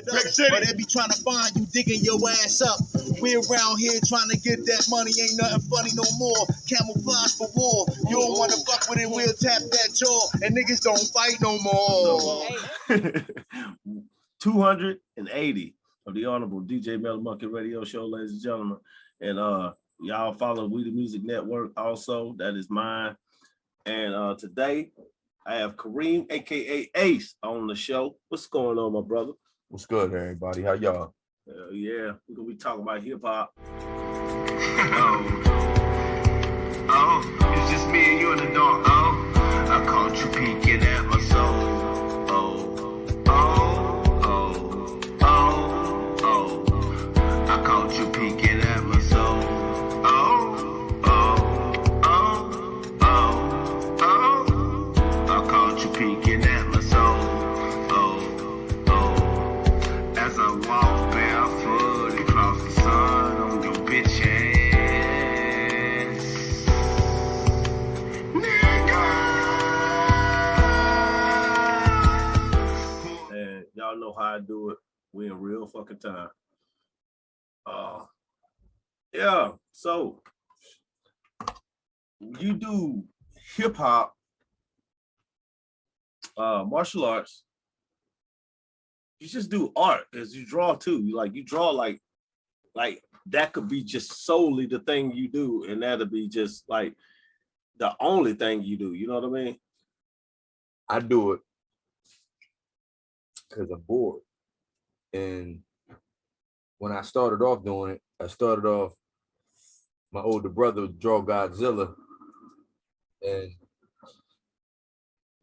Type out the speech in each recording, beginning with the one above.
But they be trying to find you, digging your ass up. We around here trying to get that money, ain't nothing funny no more. Camouflage for war. You don't wanna fuck with it, we'll tap that jaw. And niggas don't fight no more. 280 of the Honorable DJ Metal Monkey Radio Show, ladies and gentlemen. And y'all follow We the Music Network also. That is mine. And today I have Kareem, aka Ace, on the show. What's going on, my brother? What's good, everybody? How y'all? Yeah, we're gonna be talking about hip hop. It's just me and you in the dark. I caught you peeking at my soul. I caught you peeking at my soul. I caught you peeking at my soul. As I walk barefoot across the sun on your bitch ass. Nigga. And y'all know how I do it. We in real fucking time. Yeah, so you do hip hop, martial arts. You just do art as you draw too. You draw like that could be just solely the thing you do, and that'll be just like the only thing you do. You know what I mean? I do it because I'm bored. And when I started off doing it, my older brother would draw Godzilla. And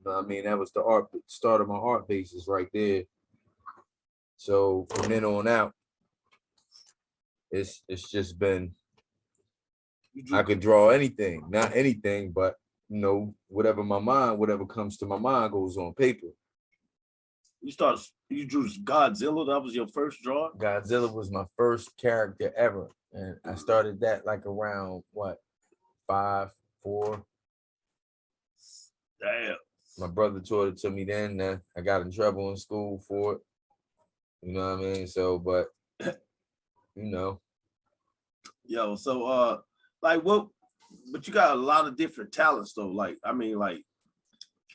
I mean, that was the start of my art basis right there. So from then on out, it's just been, I could draw anything, not anything, but whatever comes to my mind goes on paper. You drew Godzilla, that was your first drawing? Godzilla was my first character ever. And I started that like around, 5, 4. Damn. My brother taught it to me then. I got in trouble in school for it. You know what I mean? So, but, Yo, so, but you got a lot of different talents though.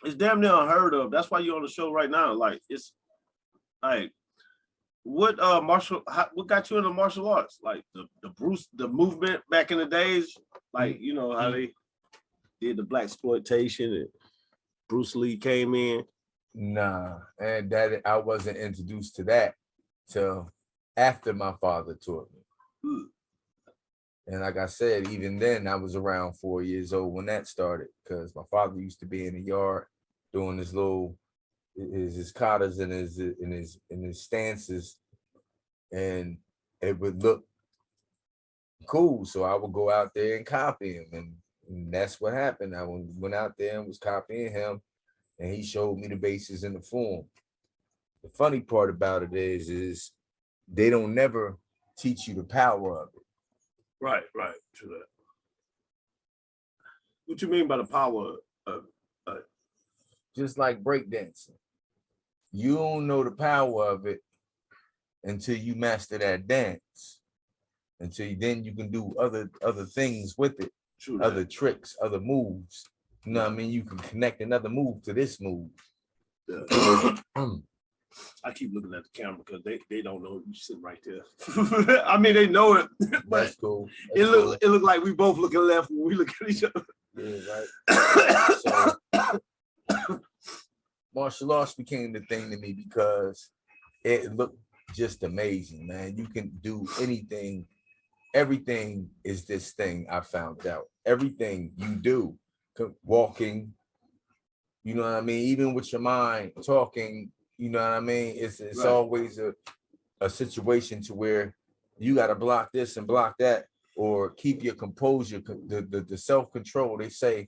It's damn near unheard of. That's why you're on the show right now. It's like, what got you into martial arts? Like the movement back in the days, how they did the black exploitation and Bruce Lee came in. Nah, and that I wasn't introduced to that till after my father taught me. And like I said, even then I was around 4 years old when that started, because my father used to be in the yard doing his katas and his stances, and it would look cool. So I would go out there and copy him, and that's what happened. I went out there and was copying him, and he showed me the basis and the form. The funny part about it is they don't never teach you the power of it. Right, true that. What you mean by the power of just like breakdancing? You don't know the power of it until you master that dance. Then you can do other things with it. True that. Other tricks, other moves. You know what I mean? You can connect another move to this move. Yeah. I keep looking at the camera because they don't know you sitting right there. I mean, they know it, but that's cool. It look like we both looking left when we look at each other. Yeah, right. So, martial arts became the thing to me because it looked just amazing, man. You can do anything. Everything is this thing I found out. Everything you do, walking, you know what I mean? Even with your mind, talking, you know what I mean? It's right. Always a situation to where you got to block this and block that, or keep your composure, the self-control. They say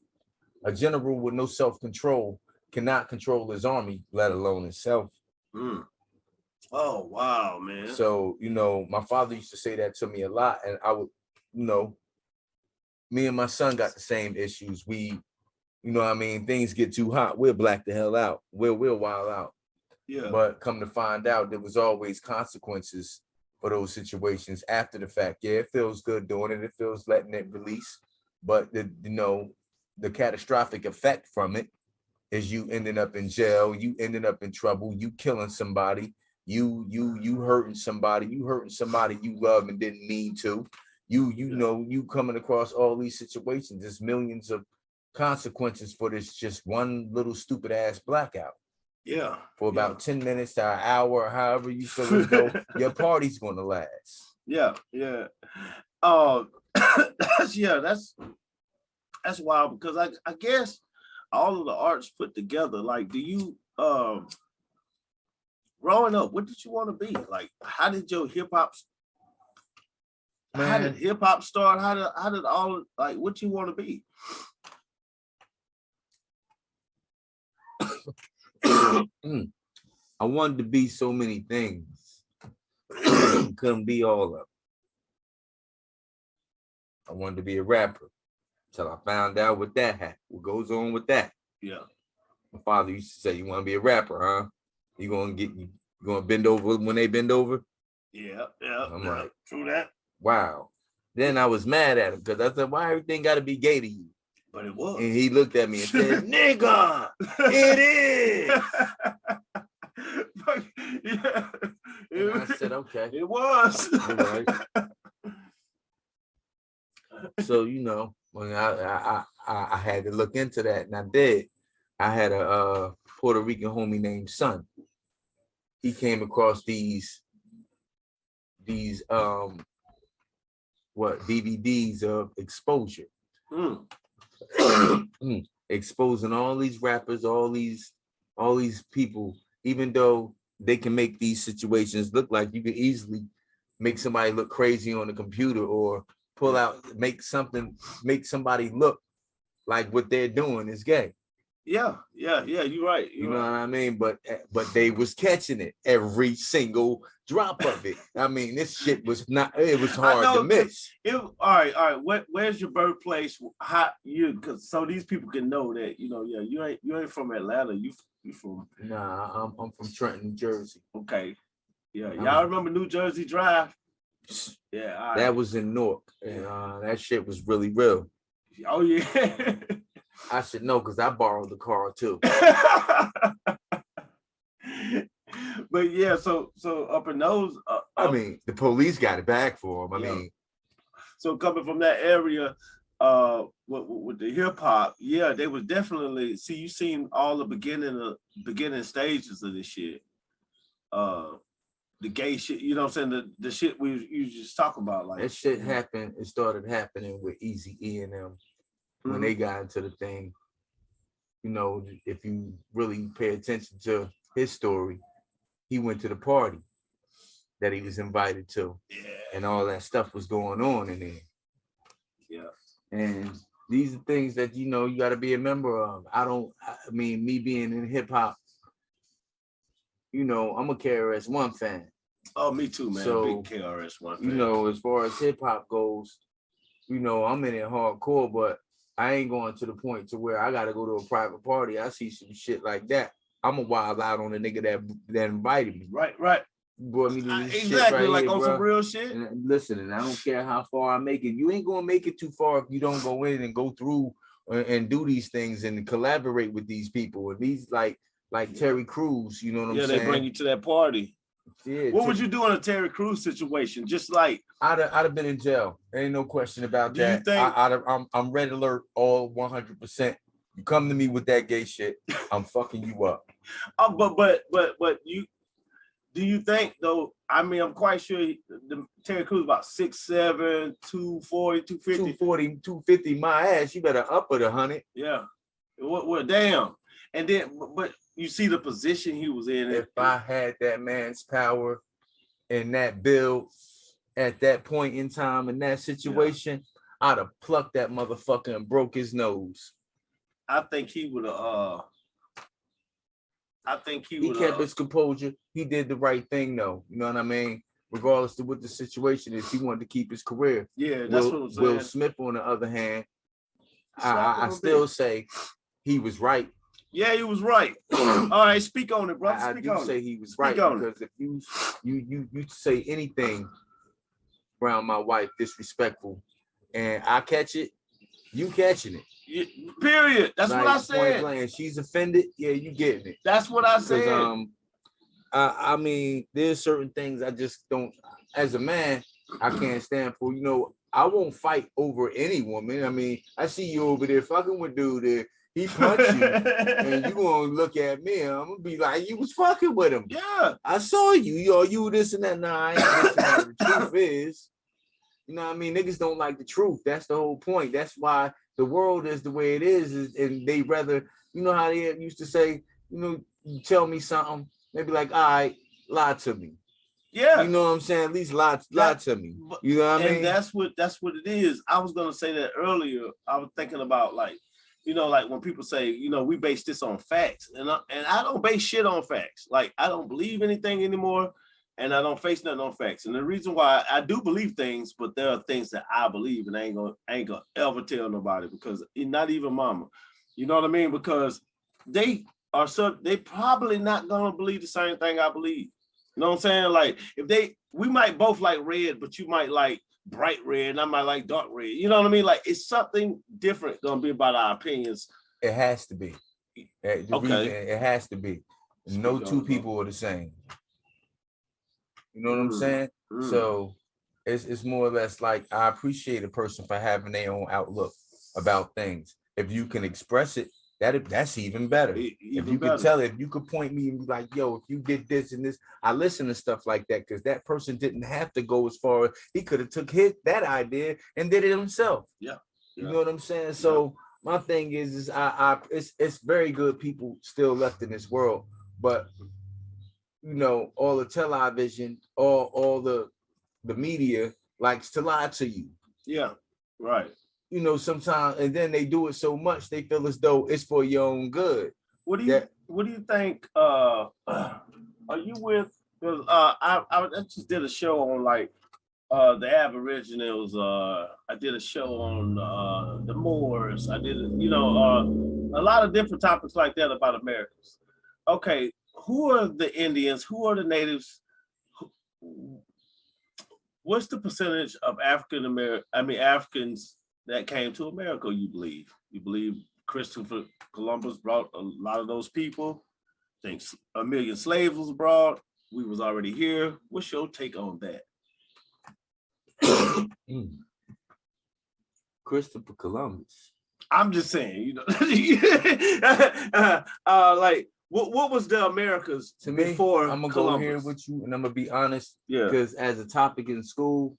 a general with no self-control cannot control his army, let alone himself. Mm. Oh, wow, man. So, my father used to say that to me a lot, and I would, me and my son got the same issues. We, things get too hot, we'll black the hell out. We'll wild out. Yeah. But come to find out, there was always consequences for those situations after the fact. Yeah, it feels good doing it. It feels letting it release. But the catastrophic effect from it is you ending up in jail, you ending up in trouble, you killing somebody, you hurting somebody, you love and didn't mean to. You coming across all these situations. There's millions of consequences for this just one little stupid ass blackout. Yeah. For about 10 minutes to an hour, however you feel as though your party's gonna last. Yeah. That's wild, because I guess all of the arts put together, like, do you growing up, what did you want to be? Like, how did your hip-hop start? How did all, like, what you want to be? I wanted to be so many things. Couldn't be all of them. I wanted to be a rapper until I found out what goes on with that. Yeah. My father used to say, "You want to be a rapper, huh? You gonna bend over when they bend over?" Yeah. I'm like, true that. Wow. Then I was mad at him because I said, "Why everything got to be gay to you?" But it was. And he looked at me and said, "Nigga, it is." Yeah. And I said, "Okay, it was." you're right." So when I had to look into that, and I did. I had a Puerto Rican homie named Son. He came across these DVDs of exposure. Exposing all these rappers, all these people, even though they can make these situations look like you can easily make somebody look crazy on the computer, or make somebody look like what they're doing is gay. Yeah, you're right. You know what I mean? But they was catching it, every single drop of it. I mean, this shit was hard to miss. All right. Where's your birthplace? So these people can know that, you ain't from Atlanta. You from? Nah, I'm from Trenton, New Jersey. Okay. Yeah. Y'all remember New Jersey Drive? Yeah. All right. That was in Newark, and that shit was really real. Oh yeah. I should know because I borrowed the car too. But yeah, so up in those, I mean, the police got it back for him. I mean, so coming from that area, with the hip hop, yeah, they was definitely. See, you seen all the beginning stages of this shit. The gay shit, you know what I'm saying? The shit you just talk about, like that shit happened. It started happening with Eazy-E and them. When they got into the thing, if you really pay attention to his story, he went to the party that he was invited to, and all that stuff was going on in there. Yeah. And these are things that, you got to be a member of. Me being in hip hop, I'm a KRS-One fan. Oh, me too, man. So, big KRS-One fan. As far as hip hop goes, I'm in it hardcore, but I ain't going to the point to where I got to go to a private party. I see some shit like that, I'm a wild out on the nigga that invited me. Right. Brought me to this exactly, shit right like here, on bro. some real shit. And listen, and I don't care how far I make it. You ain't gonna make it too far if you don't go in and go through and do these things and collaborate with these people. And these like Terry Crews, you know what I'm saying? Yeah, they bring you to that party. Yeah. What would you do in a Terry Crews situation? Just like I'd have been in jail. Ain't no question about that. You think I'm red alert all 100%. You come to me with that gay shit, I'm fucking you up. But you do you think though? I mean, I'm quite sure the Terry Crews about 6'7", 240, 250. 240, 250, my ass. You better up it 100. Yeah. Well, damn. And then, but you see the position he was in. If I had that man's power and that build at that point in time in that situation, I'd have plucked that motherfucker and broke his nose. I think he would have. He kept his composure. He did the right thing, though. You know what I mean? Regardless of what the situation is, he wanted to keep his career. Yeah, that's what I'm saying. Will Smith, on the other hand, I still say he was right. Yeah, he was right. All right, speak on it, bro. I Speak do on say it. he was Speak right on because if you say anything around my wife disrespectful, and I catch it, you catching it. Yeah, period. That's like, what I point said. blank, she's offended. Yeah, you getting it. That's what I said. I mean, there's certain things I just don't. As a man, I can't stand for. You know, I won't fight over any woman. I mean, I see you over there fucking with dude there. He punched you, and you gonna look at me. I'm gonna be like, you was fucking with him. Yeah, I saw you. You this and that. Nah, I ain't this and that. The truth is, you know what I mean? Niggas don't like the truth. That's the whole point. That's why the world is the way it is and they rather, you know how they used to say, you know, you tell me something, they be like, all right, lie to me. yeah. You know what I'm saying? At least lie to me. You know what I mean? And that's what it is. I was gonna say that earlier. I was thinking about like, you know, like when people say, you know, we base this on facts, and I don't base shit on facts. Like I don't believe anything anymore, and I don't face nothing on facts. And the reason why I do believe things, but there are things that I believe, and I ain't gonna ever tell nobody because not even mama. You know what I mean? Because they probably not gonna believe the same thing I believe. You know what I'm saying? Like we might both like red, but you might like bright red and I might like dark red. You know what I mean? Like it's something different gonna be about our opinions. It has to be. It has to be. No two people are the same. You know what I'm saying? So it's more or less like I appreciate a person for having their own outlook about things. If you can express it, that's even better. If you could tell it, if you could point me and be like, yo, if you did this and this, I listen to stuff like that because that person didn't have to go as far. He could have took that idea and did it himself. Yeah. You know what I'm saying? So my thing is it's very good people still left in this world, but you know, all the television, all the media likes to lie to you. Yeah, right. You know, sometimes, and then they do it so much they feel as though it's for your own good. What do you think? Are you with? Because I just did a show on like the Aboriginals. I did a show on the Moors. I did a lot of different topics like that about Americans. Okay, who are the Indians? Who are the natives? What's the percentage of Africans that came to America, you believe? You believe Christopher Columbus brought a lot of those people? Think 1 million slaves was brought? We was already here. What's your take on that? Christopher Columbus. I'm just saying, you know, like what was the Americas to me before I'm gonna Columbus? go here with you and I'm gonna be honest. Yeah. Because as a topic in school,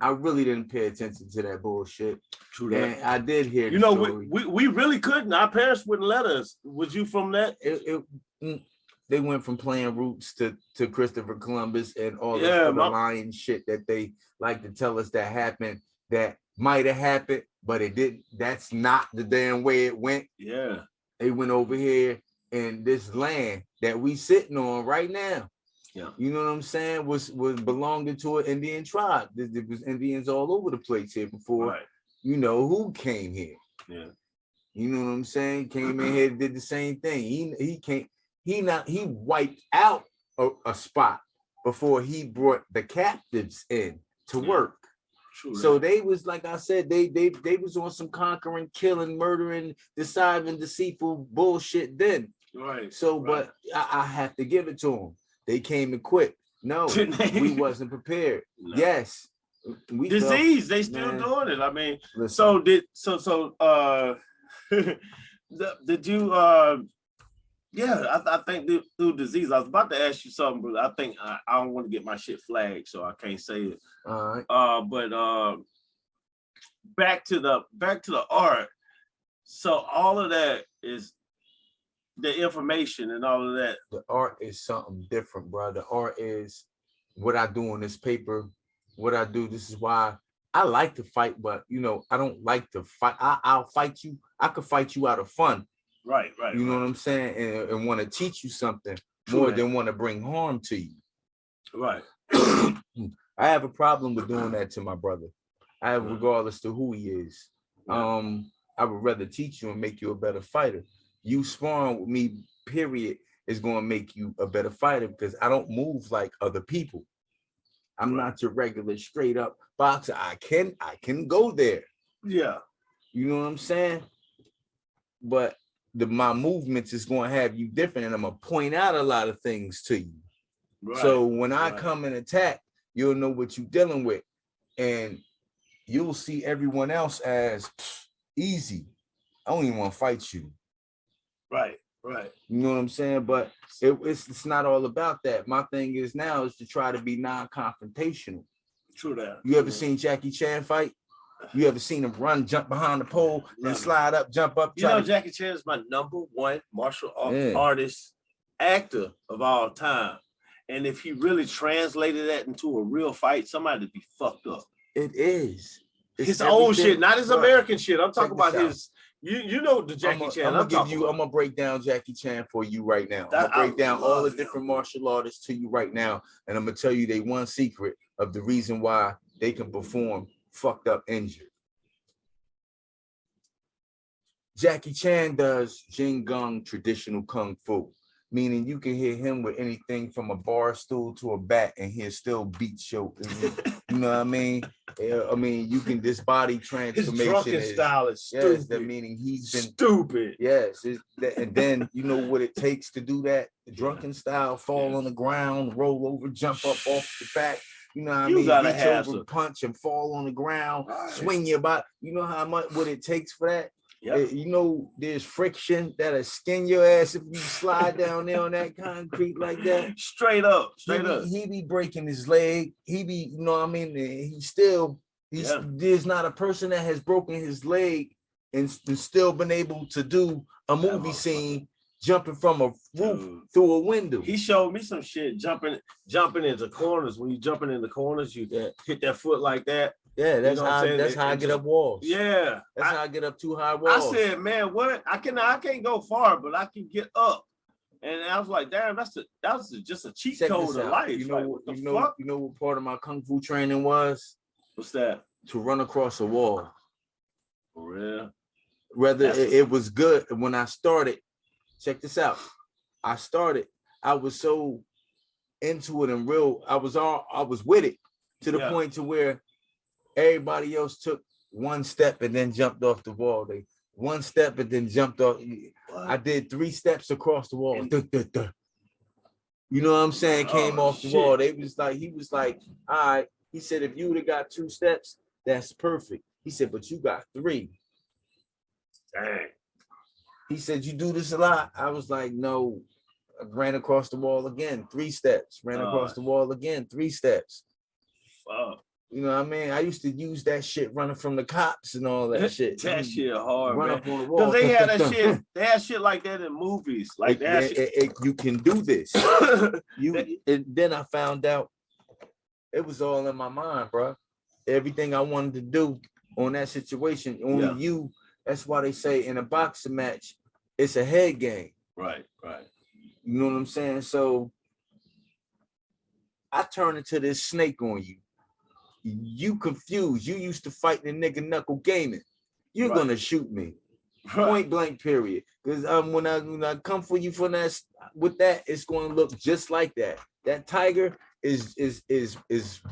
I really didn't pay attention to that bullshit. True that. And I did hear you know, we really couldn't. Our parents wouldn't let us. Was you from that? They went from playing roots to Christopher Columbus and all the lying shit that they like to tell us that happened, that might have happened, but it didn't. That's not the damn way it went. Yeah. They went over here in this land that we sitting on right now. Yeah. You know what I'm saying? Was belonging to an Indian tribe. There was Indians all over the place here before, you know, who came here. Yeah. You know what I'm saying? Came in here, did the same thing. He wiped out a spot before he brought the captives in to work. True, so they was, like I said, they was on some conquering, killing, murdering, deciding, deceitful bullshit then. Right. So, but I have to give it to them. They came equipped. No, we wasn't prepared. No. Yes. Disease, they still doing it. I mean, listen. did you I think through disease. I was about to ask you something, but I think I don't want to get my shit flagged, so I can't say it. All right. But back to the art. So all of that is the information and all of that. The art is something different, bro. The art is what I do on this paper, what I do. This is why I like to fight, but you know, I don't like to fight. I'll fight you. I could fight you out of fun. Right. You know what I'm saying? And want to teach you something more than want to bring harm to you. Right. I have a problem with doing that to my brother. I have, regardless to who he is. I would rather teach you and make you a better fighter. you sparring with me, period, is going to make you a better fighter because I don't move like other people. I'm not your regular straight up boxer. I can go there. Yeah. You know what I'm saying? But my movements is going to have you different, and I'm going to point out a lot of things to you. Right. So when I come and attack, you'll know what you're dealing with, and you'll see everyone else as easy. I don't even want to fight you. Right, right. You know what I'm saying? But it's not all about that. My thing is now is to try to be non-confrontational. True that. You ever seen Jackie Chan fight? You ever seen him run, jump behind the pole, then slide up, jump up? You know, Jackie Chan is my #1 martial artist, actor of all time. And if he really translated that into a real fight, somebody would be fucked up. It is. It's his own shit, not his American shit. I'm talking about his. You know the Jackie Chan. I'm gonna break down Jackie Chan for you right now. I'm gonna break down all the different martial artists to you right now, and I'm gonna tell you they one secret of the reason why they can perform fucked up injured. Jackie Chan does Jing Gong traditional kung fu, meaning you can hit him with anything from a bar stool to a bat and he'll still beat you. You know what I mean? I mean, you can, this body transformation. His drunken style is stupid. Yes, that meaning he's been stupid. Yes, and then you know what it takes to do that? The drunken style, fall on the ground, roll over, jump up off the back. You know what I mean? Gotta reach over, punch and fall on the ground, swing your body. You know how much what it takes for that? Yep. You know, there's friction that'll skin your ass if you slide down there on that concrete like that. Straight up. He be breaking his leg. He be, you know what I mean? There's not a person that has broken his leg and still been able to do a movie scene jumping from a roof through a window. He showed me some shit jumping into corners. When you jumping in the corners, you hit that foot like that. Yeah, that's how I get up walls. Yeah, that's how I get up too high walls. I said, man, what? I can't go far, but I can get up. And I was like, damn, that was just a cheat code of life. You know what part of my kung fu training was? What's that? To run across a wall. For real? Whether it was good when I started. Check this out. I was so into it and real. I was with it to the point to where everybody else took one step and then jumped off the wall. They one step and then jumped off. What? I did 3 steps across the wall. You know what I'm saying? Came off the wall. He was like, all right. He said, if you would have got 2 steps, that's perfect. He said, but you got 3. Dang. He said, you do this a lot? I was like, no. I ran across the wall again, 3 steps. Ran across the wall again, 3 steps. Fuck. You know what I mean? I used to use that shit running from the cops and all that shit. That shit hard, run man. Up on the wall. Because they had that shit. They had shit like that in movies. Like that. You can do this. And then I found out it was all in my mind, bro. Everything I wanted to do on that situation, only you. That's why they say in a boxing match, it's a head game. Right. You know what I'm saying? So I turn into this snake on you. You confused. You used to fight the nigga knuckle gaming. You're gonna shoot me. Point blank, period. Because when I come for you for that with that, it's gonna look just like that. That tiger is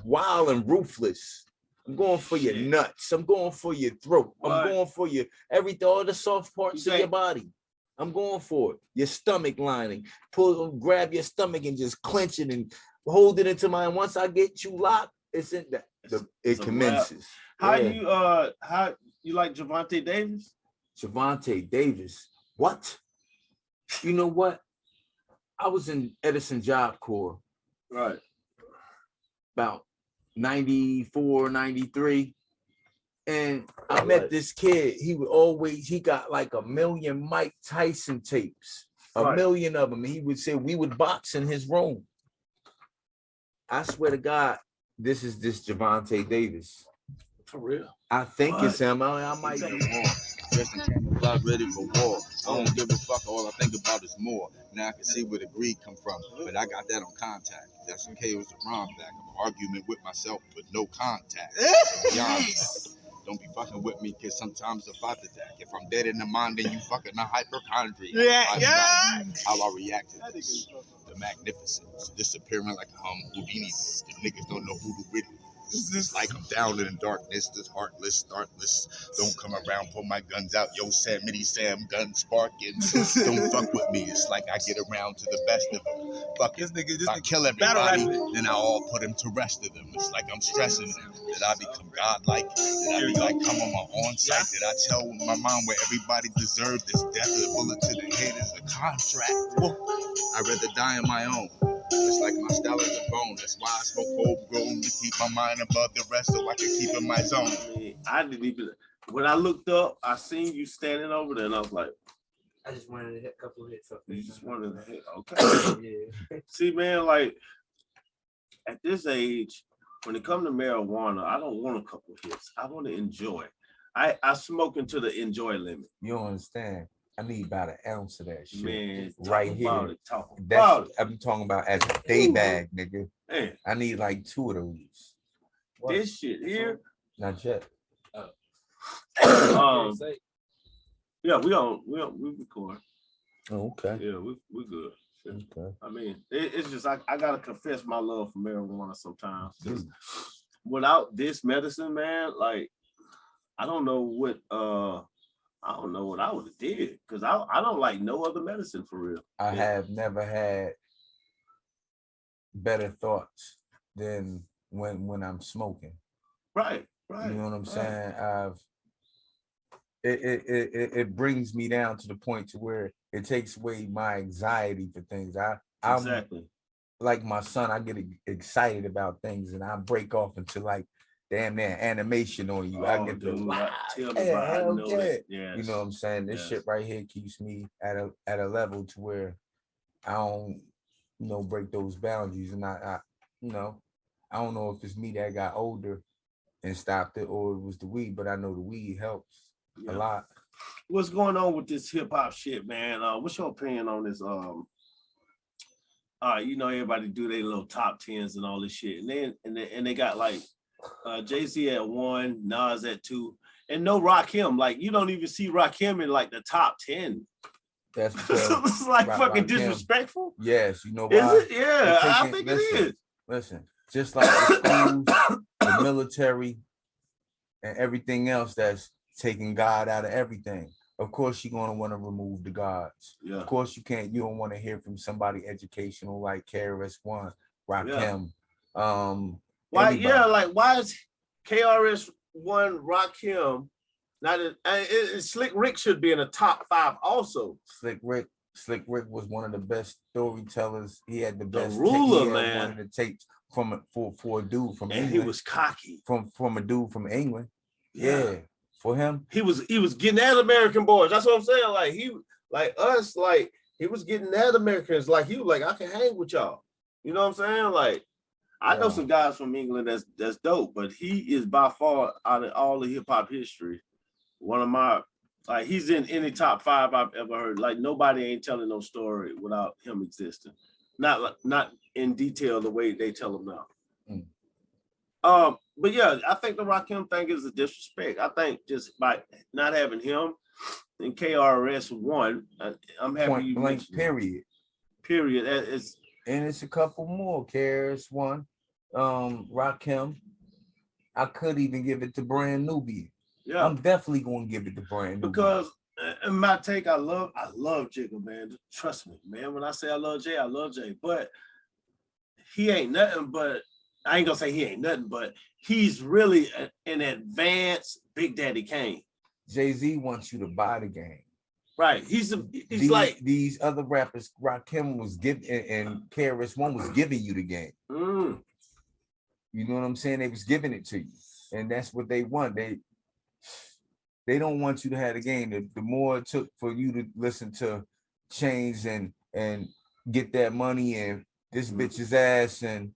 wild and ruthless. I'm going for your nuts. I'm going for your throat. I'm going for your all the soft parts of your body. I'm going for it. Your stomach lining. Grab your stomach and just clench it and hold it into mine. Once I get you locked, it's in that. It commences. How you like Gervonta Davis? Gervonta Davis. What? You know what? I was in Edison Job Corps. Right. About 94, 93. And I met this kid. He got like 1 million Mike Tyson tapes. A million of them. And he would say we would box in his room. I swear to God, this is Gervonta Davis. For real? I think it's him. I might be wrong. Just in camouflage, ready for war. I don't give a fuck. All I think about is more. Now I can see where the greed come from, but I got that on contact. That's okay. It was a rhyme back. I'm arguing with myself with no contact. Beyond that. Don't be fucking with me, cause sometimes the thought attack. If I'm dead in the mind, then you fucking a hypochondriac. Yeah. How I react to this. The magnificence, disappearing like Houdini. The niggas don't know who to with. It's like I'm down in the darkness, this heartless, startless. Don't come around, pull my guns out. Yo, Sam, Mitty Sam, gun sparking. Don't fuck with me. It's like I get around to the best of them. Fuck this nigga, if I kill everybody, then I all put him to rest of them. It's like I'm stressing them. That I become godlike. That I be like, come on my on site. That I tell my mom where everybody deserved this death. A bullet to the head is a contract. I'd rather die on my own. It's like my style is a bone. That's why I smoke whole grown to keep my mind above the rest so I can keep in my zone. I mean, I didn't even, when I looked up, I seen you standing over there and I was like, I just wanted to hit a couple of hits up there. you just wanted to hit, okay. Yeah. See, man, like at this age, when it comes to marijuana, I don't want a couple of hits. I want to enjoy. I smoke into the enjoy limit. You don't understand. I need about an ounce of that shit. Man, right here. Talk That's about it. I'm talking about as a day bag, nigga. Man, I need like 2 of those. this shit here. Not yet. Yeah, we record. Oh, okay. Yeah, we good. Okay. I mean, it's just I gotta confess my love for marijuana sometimes. 'Cause without this medicine, man, like I don't know what I would have did, because I don't like no other medicine for real. I have never had better thoughts than when I'm smoking. Right. You know what I'm saying? It brings me down to the point to where it takes away my anxiety for things. I'm Exactly. like my son, I get excited about things and I break off into like damn near animation on you. I get dude, the tell me about how I know that. yes. You know what I'm saying? This shit right here keeps me at a level to where I don't, break those boundaries. And I don't know if it's me that got older and stopped it or it was the weed, but I know the weed helps a lot. What's going on with this hip hop shit, man? What's your opinion on this? Everybody do their little top 10s and all this shit, and they got like Jay-Z at 1, Nas at 2, and no Rakim. Like you don't even see Rakim in like the top 10. That's it's like fucking Rakim, disrespectful. Yes, you know why? Is it? Yeah, I think it is. Listen, just like the schools, the military, and everything else that's taking God out of everything. Of course, you're gonna want to remove the gods. Yeah. Of course, you don't want to hear from somebody educational like KRS-One, Rakim. Why? Anybody. Yeah, like why is KRS-One Rakim? Not Slick Rick should be in the top 5 also. Slick Rick was one of the best storytellers. He had the best ruler, man. One of the tapes for a dude from England. He was cocky. From a dude from England. Yeah. For him, he was getting at American boys. That's what I'm saying. Like he was getting at Americans. Like he was like, I can hang with y'all. You know what I'm saying? Like I know some guys from England that's dope, but he is by far out of all the hip hop history, one of my he's in any top 5 I've ever heard. Like nobody ain't telling no story without him existing. Not in detail the way they tell them now. But yeah, I think the Rakim thing is a disrespect. I think just by not having him and KRS-One, I'm happy point you blank, mentioned period. Period. And it's a couple more. KRS-One, Rakim. I could even give it to Brand Nubian. Yeah, I'm definitely gonna give it to Brand Nubian. Because in my take, I love Jigga, man. Trust me, man. When I say I love Jay, but he ain't nothing but. I ain't gonna say he ain't nothing, but he's really an advanced Big Daddy Kane. Jay-Z wants you to buy the game. Right. He's like these other rappers, Rakim was giving and KRS-One was giving you the game. You know what I'm saying? They was giving it to you. And that's what they want. They don't want you to have the game. The more it took for you to listen to Chains and get that money and this bitch's ass and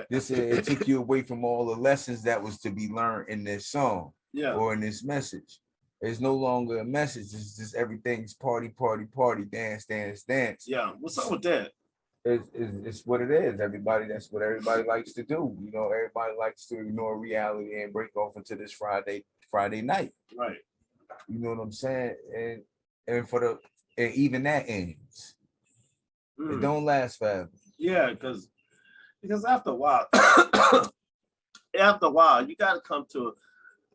this it took you away from all the lessons that was to be learned in this song or in this message. It's no longer a message. It's just everything's party, dance. Yeah, what's up with that? It's what it is. That's what everybody likes to do. You know, everybody likes to ignore reality and break off into this Friday Friday night. Right. You know what I'm saying? And even that ends. It don't last forever. Yeah, because after a while, you got to come to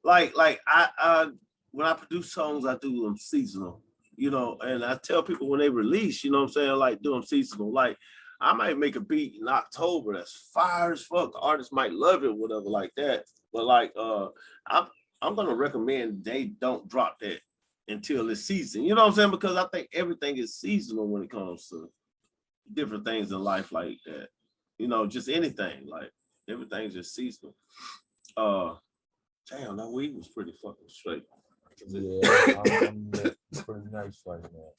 like I when I produce songs, I do them seasonal, you know, and I tell people when they release, you know what I'm saying, like do them seasonal. Like I might make a beat in October that's fire as fuck. The artist might love it, whatever, like that. But like I'm gonna recommend they don't drop that until it's season. You know what I'm saying? Because I think everything is seasonal when it comes to different things in life like that. You know, just anything, like everything's just seasonal. Damn, that weed was pretty fucking straight. Yeah, pretty nice right now.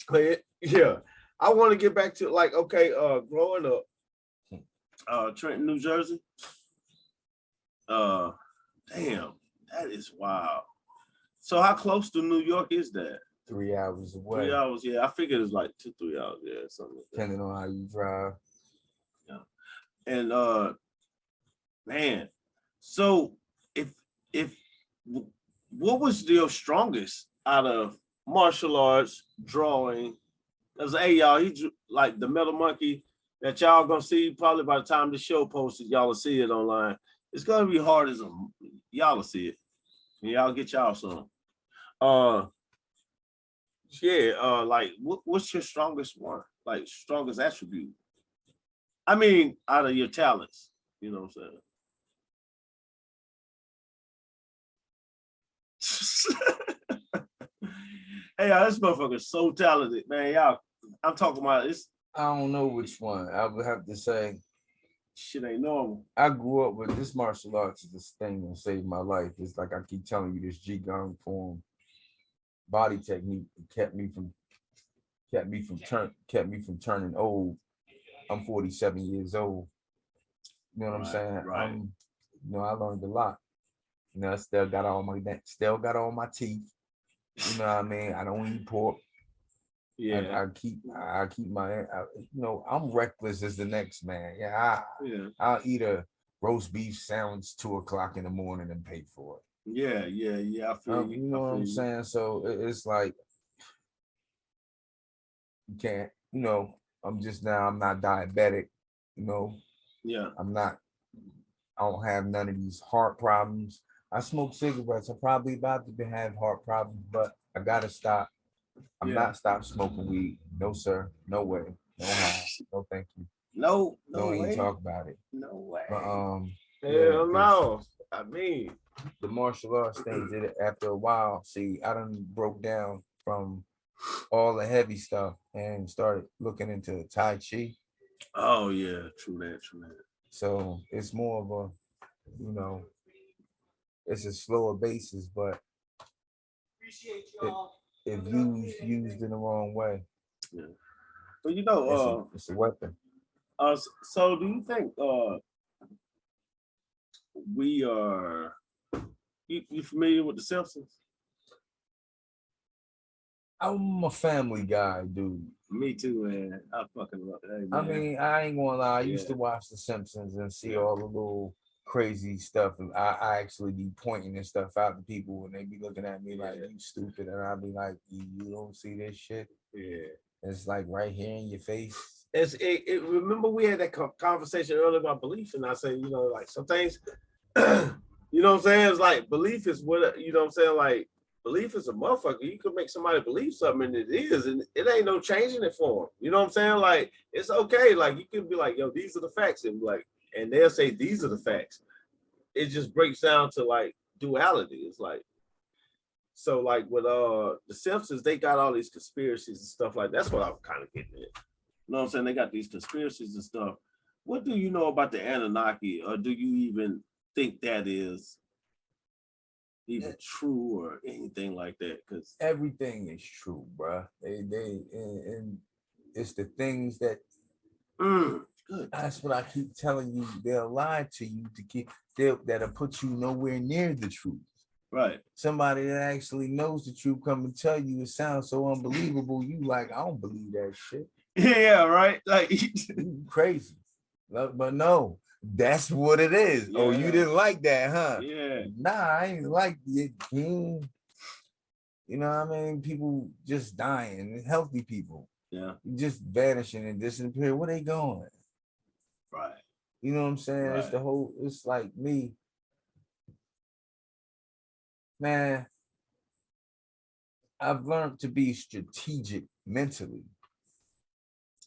Yeah, I want to get back to like, okay, growing up, Trenton, New Jersey. Damn, that is wild. So how close to New York is that? 3 hours away. 3 hours, yeah. I figured it's like 2-3 hours, yeah, something like that. Depending on how you drive. Yeah. And man, so if what was your strongest out of martial arts, drawing? Because hey, y'all, he like the Metal Monkey that y'all gonna see probably by the time the show posted, y'all will see it online. It's gonna be hard as y'all will see it. And y'all get y'all some. Like what's your strongest one? Like strongest attribute? I mean, out of your talents, you know what I'm saying? Hey, y'all, this motherfucker's so talented, man. Y'all, I'm talking about this. I don't know which one. I would have to say Shit ain't normal. I grew up with this martial arts is this thing that saved my life. It's like I keep telling you, this Qigong form body technique kept me from turning old. I'm 47 years old. You know what I'm saying? Right. You know, I learned a lot. You know, I still got all my teeth. You know what I mean? I don't eat pork. Yeah. I keep my, you know, I'm reckless as the next man. Yeah. I'll eat a roast beef sandwich 2 o'clock in the morning and pay for it. Yeah. I feel you. You know what I'm saying? So it's like, you can't, you know, I'm not diabetic, you know. Yeah. I don't have none of these heart problems. I smoke cigarettes. I'm probably about to have heart problems, but I gotta stop. I'm not stop smoking weed. No, sir. No way. No how. No, thank you. No Don't way. even talk about it. No way. But hell no. I mean, the martial arts thing did it after a while. See, I done broke down from all the heavy stuff and started looking into Tai Chi. Oh yeah, true that. So it's more of a, you know, it's a slower basis, but if used in the wrong way. Yeah. But you know, it's a weapon. So do you think we are you familiar with The Simpsons? I'm a Family Guy, dude. Me too, man. I fucking love it. Hey, I mean, I ain't gonna lie. I used to watch The Simpsons and see all the little crazy stuff. And I actually be pointing this stuff out to people and they be looking at me like, you stupid. And I'll be like, you don't see this shit? Yeah. It's like right here in your face. Remember we had that conversation earlier about belief, and I said, you know, like some things, you know what I'm saying? It's like belief is what, you know what I'm saying? Like belief is a motherfucker. You could make somebody believe something and it is, and it ain't no changing it for them. You know what I'm saying? Like, it's okay. Like you can be like, yo, these are the facts. And like, and they'll say, these are the facts. It just breaks down to like duality. It's like, so like with The Simpsons, they got all these conspiracies and stuff like that. That's what I'm kind of getting at. You know what I'm saying? They got these conspiracies and stuff. What do you know about the Anunnaki, or do you even think that is even true or anything like that? Because everything is true, bro. And it's the things that that's what I keep telling you. They'll lie to you that'll put you nowhere near the truth. Right. Somebody that actually knows the truth come and tell you it sounds so unbelievable. You like, I don't believe that shit. Yeah, right. Like crazy. But no, That's what it is. Oh, you Yeah. didn't like that, huh? Yeah. Nah, I ain't like it. You know what I mean? People just dying, healthy people. Yeah. Just vanishing and disappearing. Where they going? Right. You know what I'm saying? Right. It's the whole, it's like me. Man, I've learned to be strategic mentally.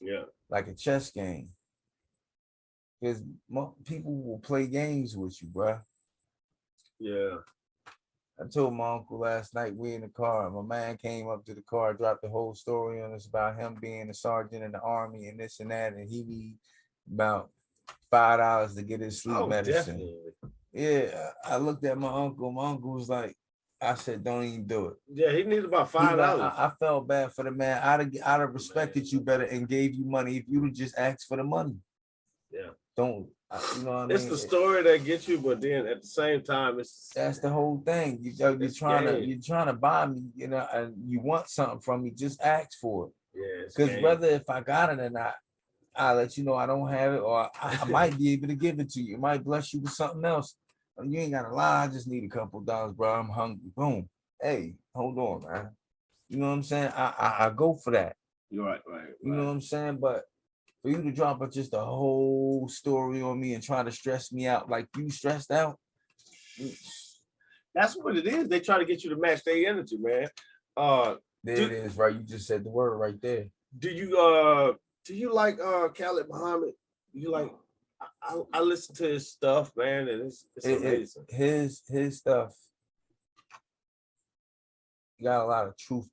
Yeah. Like a chess game. Because people will play games with you, bro. Yeah. I told my uncle last night, we in the car. My man came up to the car, dropped the whole story on us about him being a sergeant in the army and this and that, and he need about $5 to get his sleep medicine. Definitely. Yeah, I looked at my uncle. My uncle was like, I said, don't even do it. Yeah, he needs about $5. I felt bad for the man. I'd have respected you better and gave you money if you'd have just asked for the money. Yeah. Don't, you know what I mean? It's the story that gets you, but then at the same time, that's the whole thing. You're trying to buy me, you know, and you want something from me, just ask for it. Yeah. Because whether if I got it or not, I'll let you know I don't have it, or I might be able to give it to you. It might bless you with something else. You ain't gotta lie. I just need a couple dollars, bro. I'm hungry. Boom. Hey, hold on, man. You know what I'm saying? I go for that. You're right. You know what I'm saying? But for you to drop just a whole story on me and try to stress me out like you stressed out. That's what it is. They try to get you to match their energy, man. There it is, right? You just said the word right there. Do you like Khaled Muhammad? You like I listen to his stuff, man, and it's amazing. His stuff got a lot of truth.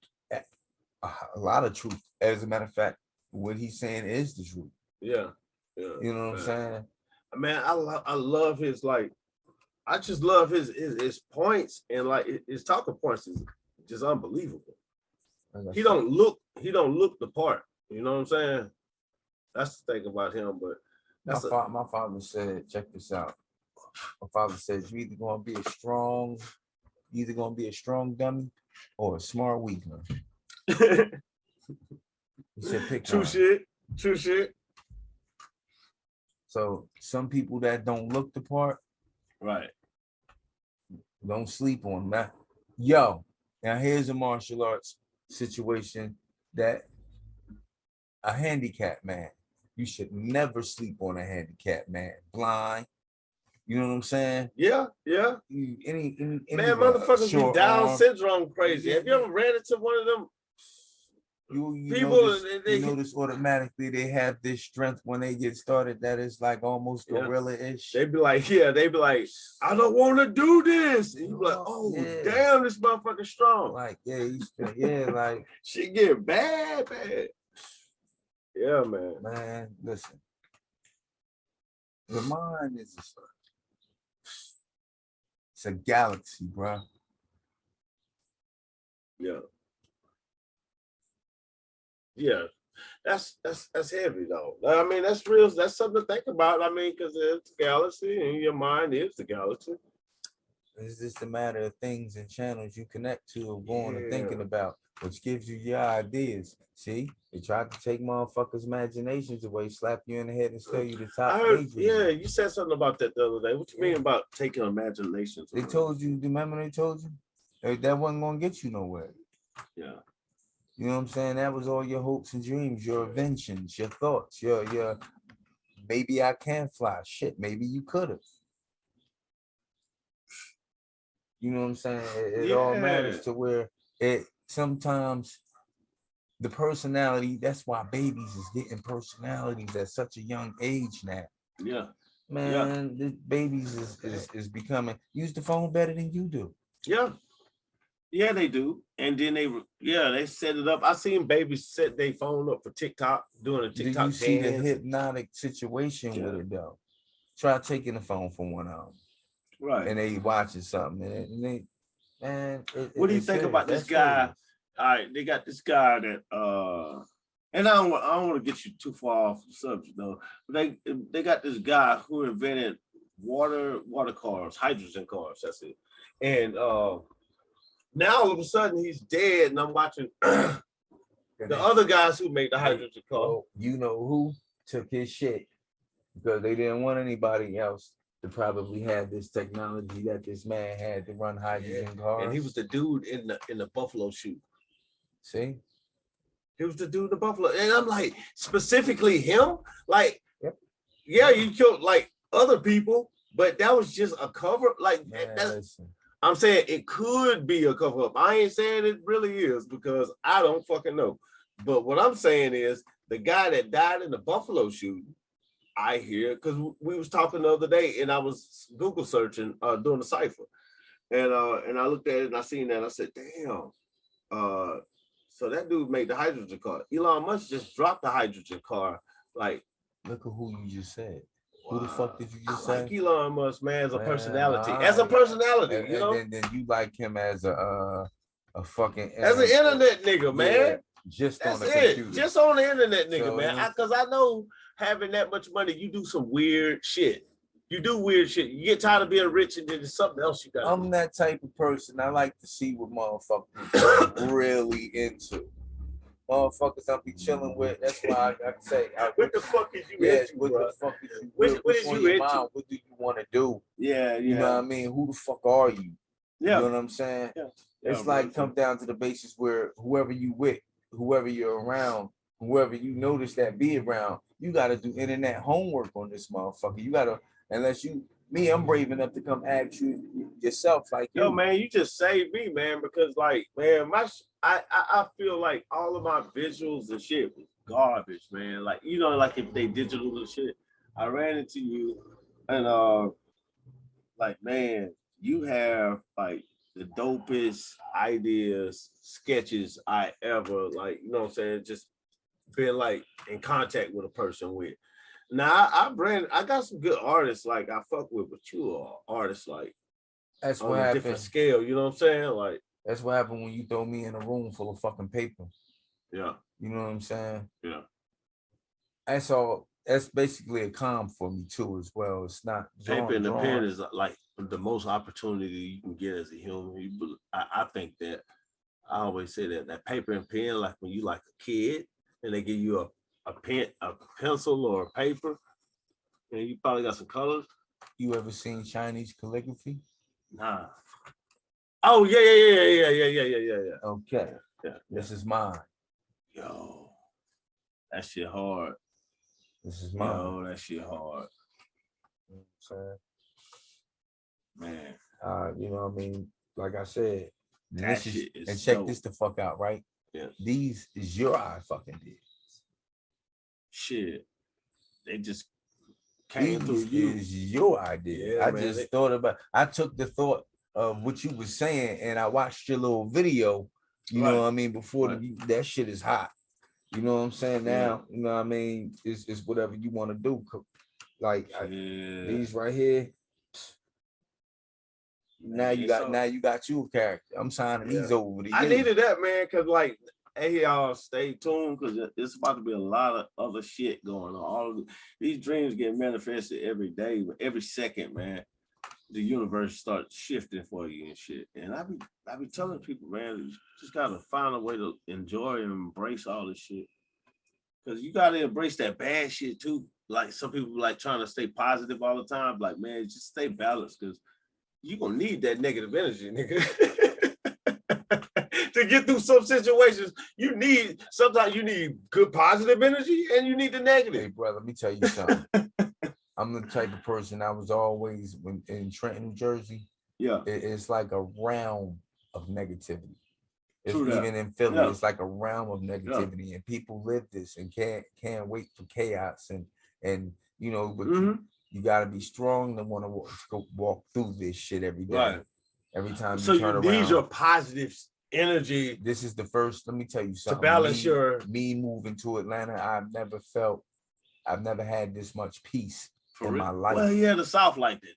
As a matter of fact, what he's saying is the truth. Yeah. You know what I'm saying? Man, I love his, like, I just love his points, and like his talking points is just unbelievable. He don't look the part. You know what I'm saying? That's the thing about him. But my father said, check this out. My father says you're either gonna be a strong dummy or a smart weak one. He said pick True shit. So some people that don't look the part, right, don't sleep on that. Yo, now here's a martial arts situation that a handicapped man. You should never sleep on a handicapped man. Blind. You know what I'm saying? Yeah. Any man, motherfuckers be Down syndrome crazy. Have you ever ran into one of them? You people notice automatically they have this strength when they get started that is like almost gorilla-ish. They be like, I don't want to do this. And you be like, oh damn, this motherfucker strong. Like, like shit get bad. Yeah, man. Man, listen. The mind is it's a galaxy, bro. Yeah, that's heavy though. I mean, that's real. That's something to think about. I mean, because it's a galaxy, and your mind is the galaxy. It's just a matter of things and channels you connect to or going and thinking about, which gives you your ideas. See, they tried to take motherfuckers' imaginations away, slap you in the head, and tell you the top. I heard, you said something about that the other day. What you mean about taking imaginations away? They told you. Remember they told you that wasn't gonna get you nowhere. Yeah. You know what I'm saying? That was all your hopes and dreams, your inventions, your thoughts, your maybe I can fly. Shit, maybe you could have. You know what I'm saying? It all matters to where it sometimes the personality, that's why babies is getting personalities at such a young age now. Yeah. Man, the babies is becoming, use the phone better than you do. Yeah. Yeah, they do. And then they set it up. I seen babies set their phone up for TikTok, doing a TikTok dance. Do you see the hypnotic situation with it though? Try taking the phone from one of them. Right. And they watching something. And they, man. What do you think about this guy? All right, they got this guy that and I don't want to get you too far off the subject though. But they got this guy who invented water cars, hydrogen cars, that's it. And now all of a sudden he's dead, and I'm watching the other guys who make the hydrogen car. You know who took his shit because they didn't want anybody else to probably have this technology that this man had to run hydrogen cars. And he was the dude in the buffalo shoe. See? He was the dude in the buffalo. And I'm like, specifically him? Like, yep. Yeah, you killed like other people, but that was just a cover. Like, Man, I'm saying it could be a cover up. I ain't saying it really is because I don't fucking know. But what I'm saying is the guy that died in the buffalo shooting, I hear, because we was talking the other day and I was Google searching, doing a cipher. And I looked at it and I seen that. I said, damn. So that dude made the hydrogen car. Elon Musk just dropped the hydrogen car. Like, look at who you just said. Who the fuck did you just say? Like Elon Musk, man, as a personality. As a personality, and, you know? And then you like him as a fucking... As an internet nigga, man. Yeah, just that's on the computer. Just on the internet nigga, so, man. Because I know having that much money, you do some weird shit. You do weird shit. You get tired of being rich and then there's something else you got. I'm that type of person. I like to see what motherfuckers are really into. Motherfuckers I'll be chilling with. That's why I say, what the fuck is you into, what bro? the fuck is you what is you into? Mind? What do you want to do? Yeah. You know what I mean? Who the fuck are you? Yeah. You know what I'm saying? Yeah. It's like come down to the basis where whoever you with, whoever you're around, whoever you notice that be around, you got to do internet homework on this motherfucker. You got to, unless you, me, I'm brave enough to come ask you yourself like yo, man, you just saved me, man, because like, man, I feel like all of my visuals and shit was garbage, man. Like, you know, like if they digital and shit, I ran into you and like, man, you have like the dopest ideas, sketches I ever, like, you know what I'm saying, just been like in contact with a person with. Now I got some good artists like I fuck with, but you are artists like that's on what a happened. different scale, you know what I'm saying? Like that's what happened when you throw me in a room full of fucking paper. Yeah. You know what I'm saying? Yeah. That's all. That's basically a calm for me too, as well. It's not paper and the pen is like the most opportunity you can get as a human. I think that I always say that paper and pen, like when you like a kid and they give you a pen, a pencil or a paper, and you probably got some colors. You ever seen Chinese calligraphy? Nah. Oh yeah. Okay. Yeah. This is mine. Yo, that shit hard. This is mine. Yo, that shit hard. You know what I'm saying? Man. You know what I mean? Like I said, that shit is and check this the fuck out, right? Yeah. These is your eye fucking did. Shit. They just came through you. Is your idea. Yeah, I just thought about, I took the thought of what you were saying and I watched your little video, you know what I mean, before that shit is hot. You know what I'm saying? Now, you know what I mean, it's whatever you want to do. Like these right here. Now you got you a character. I'm signing these over to you. I needed that, man, because like, hey y'all, stay tuned because it's about to be a lot of other shit going on. All of these dreams get manifested every day, every second, man. The universe starts shifting for you and shit. And I be telling people, man, you just gotta find a way to enjoy and embrace all this shit. Cause you gotta embrace that bad shit too. Like some people like trying to stay positive all the time. Like, man, just stay balanced because you're gonna need that negative energy, nigga. To get through some situations, sometimes you need good positive energy and you need the negative. Hey, brother, let me tell you something. I'm the type of person I was always in Trenton, New Jersey. Yeah. It's like a realm of negativity. True even in Philly, it's like a realm of negativity, Yeah. and people live this and can't wait for chaos and you know, but you got to be strong to want to walk through this shit every day. Right. Every time so you turn around. These are positive energy. This is the first. Let me tell you something. To balance me moving to Atlanta, I've never had this much peace in my life. Well, yeah, the South like that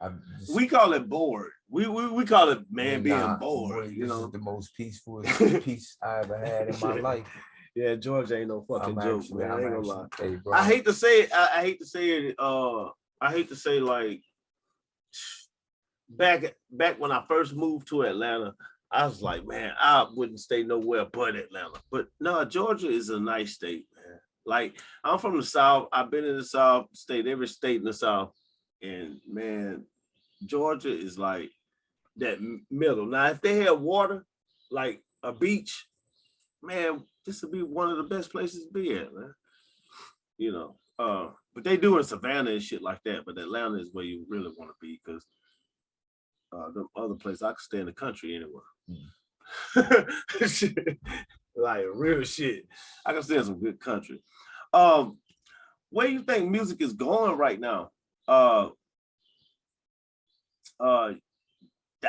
though. We call it bored. We call it being bored. Boy, you know, is the most peaceful peace I ever had in my life. Yeah, Georgia ain't no fucking joke, man. I ain't gonna lie. Hey, bro. I hate to say it. I hate to say it. I hate to say like back when I first moved to Atlanta, I was like, man, I wouldn't stay nowhere but Atlanta. But no, Georgia is a nice state, man. Like, I'm from the South. I've been in the South, every state in the South. And man, Georgia is like that middle. Now, if they had water, like a beach, man, this would be one of the best places to be at, man. You know, but they do in Savannah and shit like that. But Atlanta is where you really want to be, because the other place I could stay in the country anywhere. Like real shit. I can stay in some good country. Where do you think music is going right now? The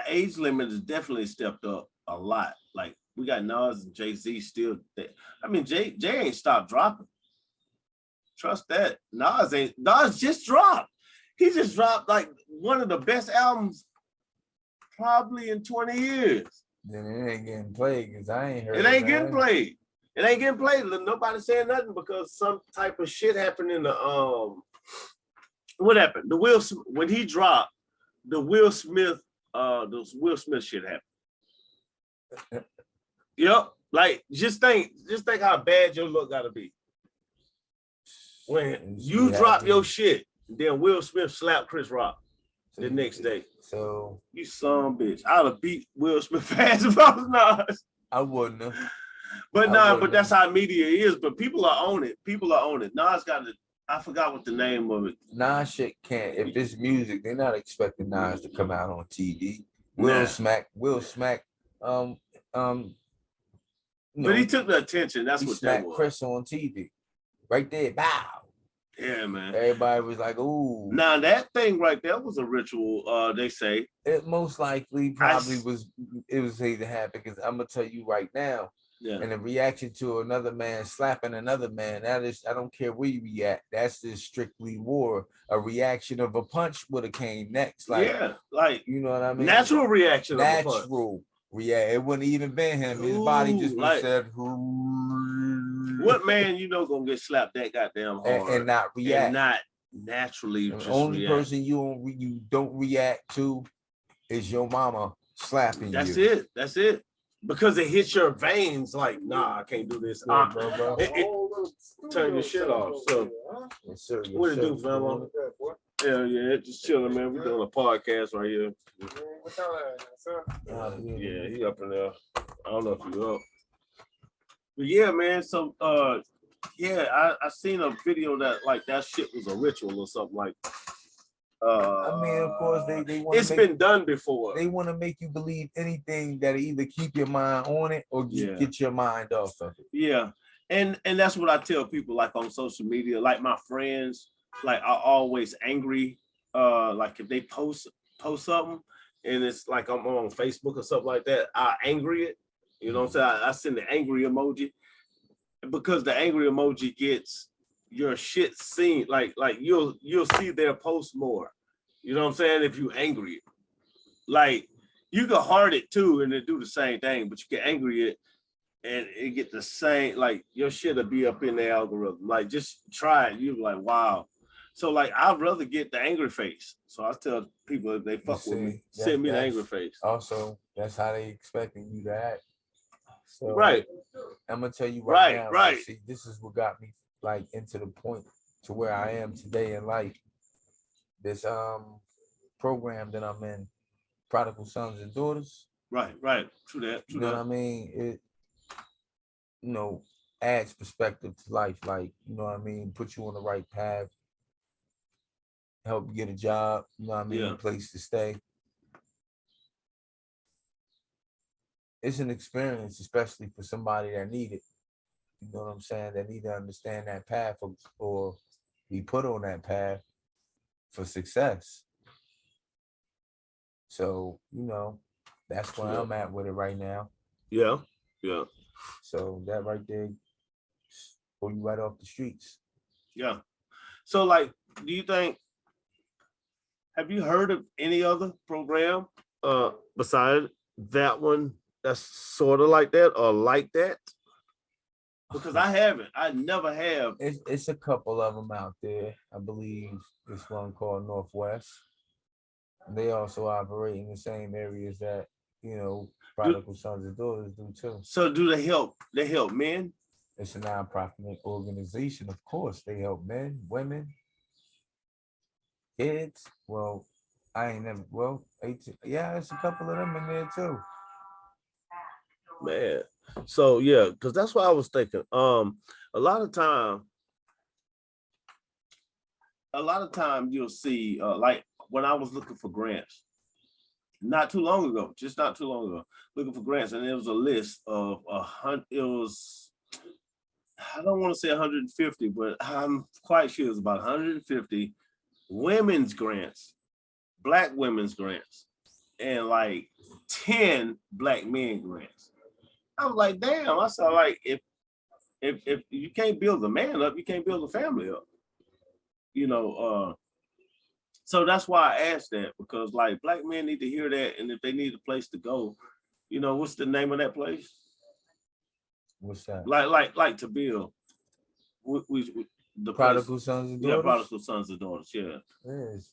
age limit has definitely stepped up a lot. Like, we got Nas and Jay-Z still there. I mean, Jay ain't stopped dropping. Trust that. Nas just dropped. He just dropped like one of the best albums probably in 20 years. Then it ain't getting played because I ain't heard it. Ain't getting played. It ain't getting played. Nobody saying nothing because some type of shit happened in the what happened? When he dropped the Will Smith shit happened. Yep. Like, just think how bad your look gotta be. When you drop your shit, then Will Smith slapped Chris Rock the next day. So you son bitch. I'd have beat Will Smith ass if I was Nas. I wouldn't have. But but that's how media is. But people are on it. Nas got it. I forgot what the name of it. Nas shit can't. If it's music, they're not expecting Nas to come out on TV. Will smack. But he took the attention. That's what that was. Chris on TV, right there. Bow. Yeah, man. Everybody was like, "Ooh." Now that thing right there was a ritual. They say it most likely probably was. It was to happen because I'm gonna tell you right now. Yeah. And a reaction to another man slapping another man, that is, I don't care where you react. That's just strictly war. A reaction of a punch would have came next. Like, yeah, like, you know what I mean? Natural reaction. Natural. Yeah, it wouldn't even been him. His body just like, said, what man gonna get slapped that goddamn hard and not react, and not naturally. The only person you don't react to is your mama slapping you. That's it. Because it hits your veins like, nah, I can't do this. Turn your shit off. So, what it do, fella? Hell yeah, just chilling, man. We're doing a podcast right here. Yeah, he up in there. I don't know if you up. But yeah, man. So, I seen a video that like that shit was a ritual or something like. I mean, of course, they want. It's been done before. They want to make you believe anything that either keep your mind on it or get your mind off of it. Yeah, and that's what I tell people, like on social media, like my friends, like are always angry. Like if they post something and it's like I'm on Facebook or something like that, I angry it. You know what I'm saying? I send the angry emoji because the angry emoji gets your shit seen, like you'll see their post more. You know what I'm saying? If you angry, like you can heart it too, and it do the same thing, but you can angry it, and it get the same. Like your shit'll be up in the algorithm. Like just try it. You be like, wow. So like I'd rather get the angry face. So I tell people if they fuck with me, send me the angry face. Also, that's how they expecting you to act. So right. I'm gonna tell you right now. Right. See, this is what got me like into the point to where I am today in life. This program that I'm in, Prodigal Sons and Daughters. Right. True that. You know what I mean? It adds perspective to life. Like, you know what I mean? Put you on the right path. Help you get a job, you know what I mean? A place to stay. It's an experience, especially for somebody that need it. You know what I'm saying? That need to understand that path or be put on that path for success. So, that's where I'm at with it right now. Yeah. So that right there, pull you right off the streets. Yeah. So like, do you think, have you heard of any other program besides that one that's sort of like that or like that? Because I haven't. I never have. It's a couple of them out there. I believe it's one called Northwest. They also operate in the same areas that, Prodigal Sons and Daughters do too. So do they help? They help men? It's a nonprofit organization, of course. They help men, women, kids. Well, I ain't never, well, 18, yeah, there's a couple of them in there too. Man. So yeah, because that's what I was thinking. A lot of time you'll see like when I was looking for grants not too long ago, looking for grants, and there was a list of it was, I don't want to say 150, but I'm quite sure it was about 150 women's grants, Black women's grants, and like 10 Black men grants. I was like, damn. I said, like, if you can't build a man up, you can't build a family up. You know, so that's why I asked that, because like Black men need to hear that, and if they need a place to go, you know, what's the name of that place? What's that? Like to build. The Prodigal place, Sons and Daughters? Yeah, Prodigal Sons and Daughters, yeah. It's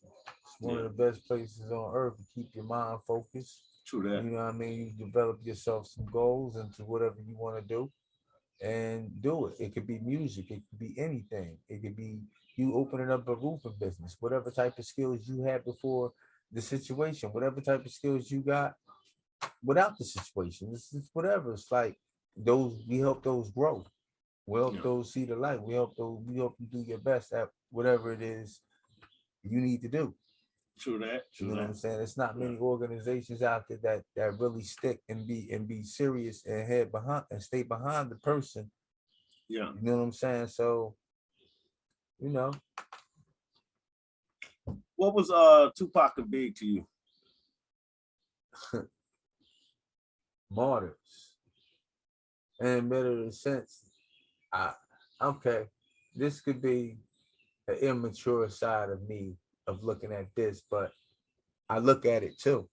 one of the best places on earth to keep your mind focused. True that. You know what I mean? You develop yourself some goals into whatever you want to do and do it. It could be music, it could be anything. It could be you opening up a roofing business, whatever type of skills you had before the situation, whatever type of skills you got without the situation. It's whatever. It's like those, we help those grow. We help those see the light. We help you do your best at whatever it is you need to do. True that. You know what I'm saying? It's not many organizations out there that really stick and be serious and head behind and stay behind the person. Yeah. You know what I'm saying? So, you know. What was Tupac and Big to you? Martyrs. And in better sense, okay, this could be an immature side of me of looking at this, but I look at it too.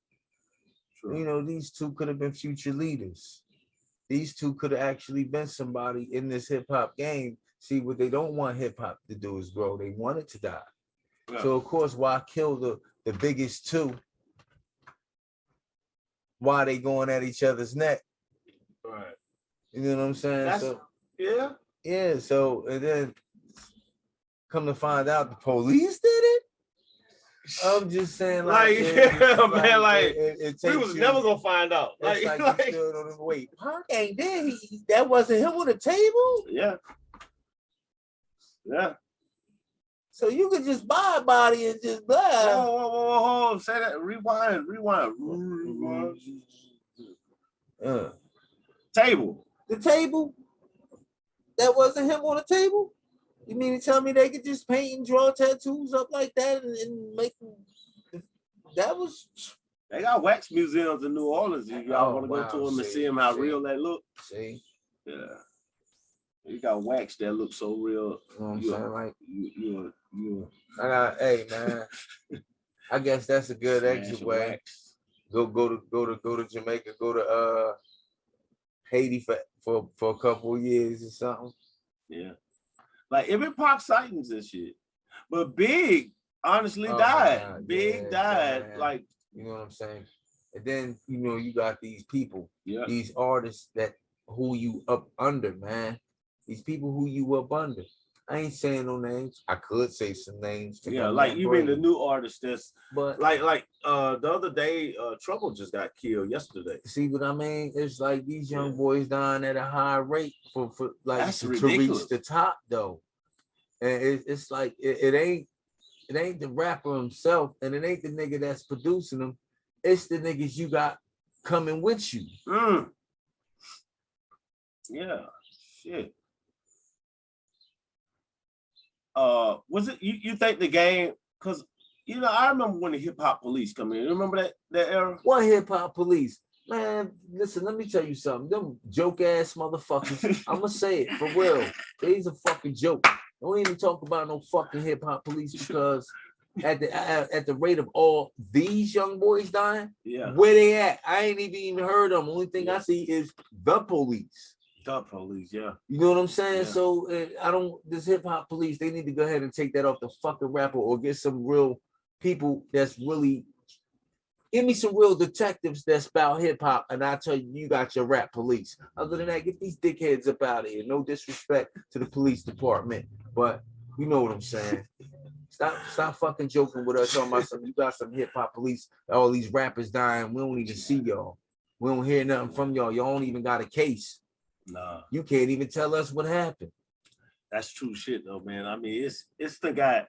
Sure. You know, these two could have been future leaders. These two could have actually been somebody in this hip hop game. See, what they don't want hip hop to do is grow. They want it to die. Yeah. So of course, why kill the biggest two? Why they going at each other's neck? Right. You know what I'm saying? Yeah. So, and then come to find out the police did it. I'm just saying, like we was never gonna find out. Like you stood on the wait, Punk ain't there. That wasn't him on the table. Yeah. Yeah. So you could just buy a body and just blah. Whoa. Say that. Rewind. Table. The table. That wasn't him on the table. You mean to tell me they could just paint and draw tattoos up like that and make them? That was. They got wax museums in New Orleans. If y'all want to go to them and see them how real they look. See. Yeah. You got wax that looks so real. You know what I'm saying? Like you. Hey man. I guess that's a good exit way. Wax. Go to Jamaica. Go to Haiti for a couple of years or something. Yeah. Like even Park sightings and shit. But Big honestly died. Big died. Man. Like, you know what I'm saying? And then, you know, you got these people, these artists who you up under, man. These people who you up under. I ain't saying no names. I could say some names. Yeah, like you mean the new artist that's but like the other day, Trouble just got killed yesterday. See what I mean? It's like these young boys dying at a high rate for like that's to ridiculous. Reach the top though. And it's like it ain't the rapper himself, and it ain't the nigga that's producing them. It's the niggas you got coming with you. Yeah, shit. Was it you think the game? Because you know, I remember when the hip hop police come in. You remember that era? What hip hop police? Man, listen, let me tell you something. Them joke ass motherfuckers. I'ma say it for real. They's a fucking joke. Don't even talk about no fucking hip hop police because at the rate of all these young boys dying, where they at? I ain't even heard of them. Only thing I see is the police. The police, yeah. You know what I'm saying? Yeah. So this hip hop police, they need to go ahead and take that off the fucking rapper or get some real people that's really Give me some real detectives that's about hip hop, and I tell you, you got your rap police. Other than that, get these dickheads up out of here. No disrespect to the police department, but you know what I'm saying. Stop fucking joking with us. Talking about some, you got some hip hop police. All these rappers dying. We don't even see y'all. We don't hear nothing from y'all. Y'all don't even got a case. Nah, you can't even tell us what happened. that's true shit though, man. I mean, it's the guy.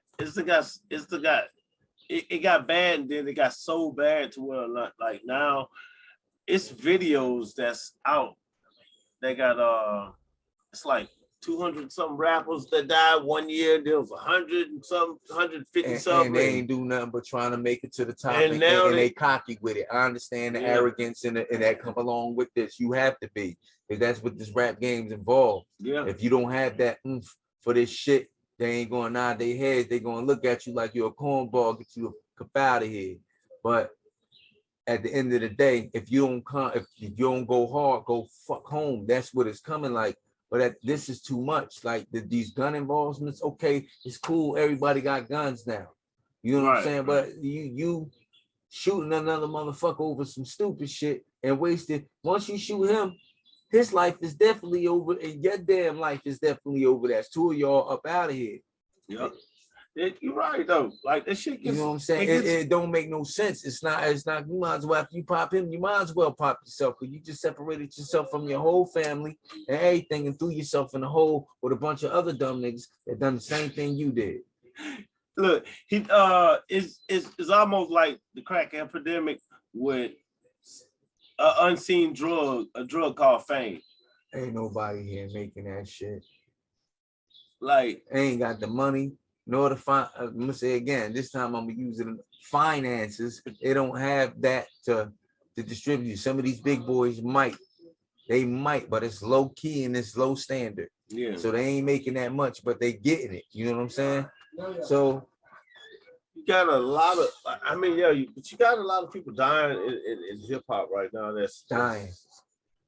It got bad, and then it got so bad to where like now it's videos that's out. They got it's like 200 something rappers that died 1 year. There was 100 and some, 150 something. And they ain't do nothing but trying to make it to the top. And now they cocky with it. I understand the arrogance and that come along with this. You have to be, because that's what this rap game's involved. Yeah. If you don't have that oomph for this shit, they ain't gonna nod their heads. They gonna look at you like you're a cornball, get you out of here. But at the end of the day, if you don't go hard, go fuck home. That's what it's coming like. But this is too much. Like these gun involvements, okay, it's cool. Everybody got guns now. You know what I'm saying? But you shooting another motherfucker over some stupid shit and wasted. Once you shoot him, his life is definitely over, and your damn life is definitely over. That's two of y'all up out of here. Yep. You're right though. Like that shit gets, you know what I'm saying? It don't make no sense. It's not. You might as well, after you pop him, you might as well pop yourself, because you just separated yourself from your whole family and everything, and threw yourself in a hole with a bunch of other dumb niggas that done the same thing you did. Look, it's almost like the crack epidemic with an unseen drug, a drug called fame. Ain't nobody here making that shit. Like, ain't got the money. Nor to find, I'm gonna say again, this time I'm gonna use it in finances. They don't have that to distribute. Some of these big boys might, but it's low key and it's low standard. Yeah. So they ain't making that much, but they getting it. You know what I'm saying? So you got a lot of, I mean, but you got a lot of people dying in hip hop right now. That's dying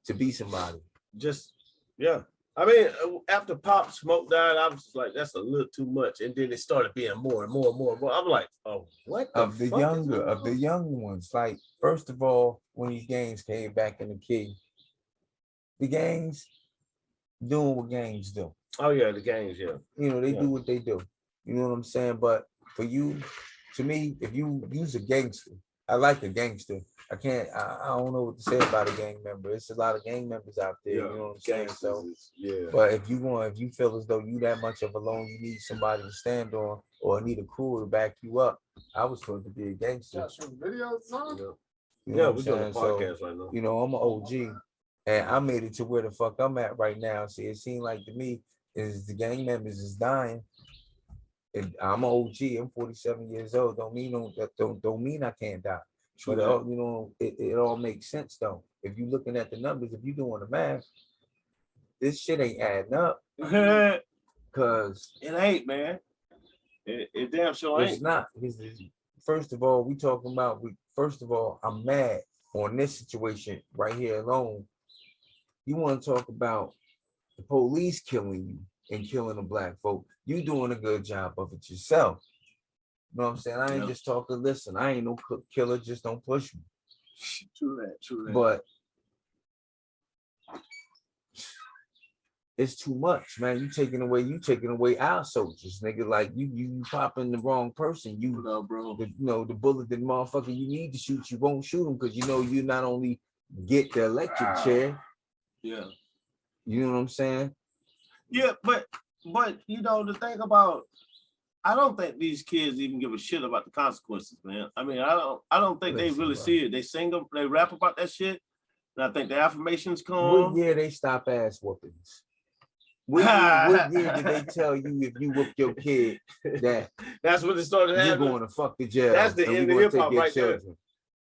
to be somebody. Just, yeah. I mean, after Pop Smoke died, I was just like, that's a little too much. And then it started being more and more and more and more. I'm like, oh, what the young ones. Like, first of all, when these gangs came back in the key, the gangs doing what gangs do. Oh yeah, the gangs, yeah. You know, they do what they do. You know what I'm saying? But for you, to me, if you use a gangster, I like a gangster. I don't know what to say about a gang member. It's a lot of gang members out there, you know what I'm saying? So, but if you feel as though you that much of a loan, you need somebody to stand on or need a crew to back you up. I was supposed to be a gangster. Got some videos on? You know we're doing a podcast right now. You know, I'm an OG, and I made it to where the fuck I'm at right now. See, it seemed like to me is the gang members is dying. And I'm an OG. I'm 47 years old. Don't mean I can't die. But you know, it all makes sense though. If you're looking at the numbers, if you're doing the math, this shit ain't adding up. Cause it ain't, man. It damn sure ain't. It's not. First of all, I'm mad on this situation right here alone. You want to talk about the police killing you and killing the black folk? You doing a good job of it yourself. You know what I'm saying? I ain't just talking, listen, I ain't no killer, just don't push me. True that. But it's too much, man. You taking away our soldiers, nigga. Like you popping the wrong person. Bro. The bullet that motherfucker you need to shoot, you won't shoot him because you know you not only get the electric chair. Yeah. You know what I'm saying? Yeah, but you know, the thing about, I don't think these kids even give a shit about the consequences, man. I mean, I don't think they really see it. They sing them, they rap about that shit, and I think the affirmations come. What year they stop ass whoopings? What year did they tell you if you whoop your kid that's what it started happening? You're going to fuck the jail. That's the end of hip hop right there.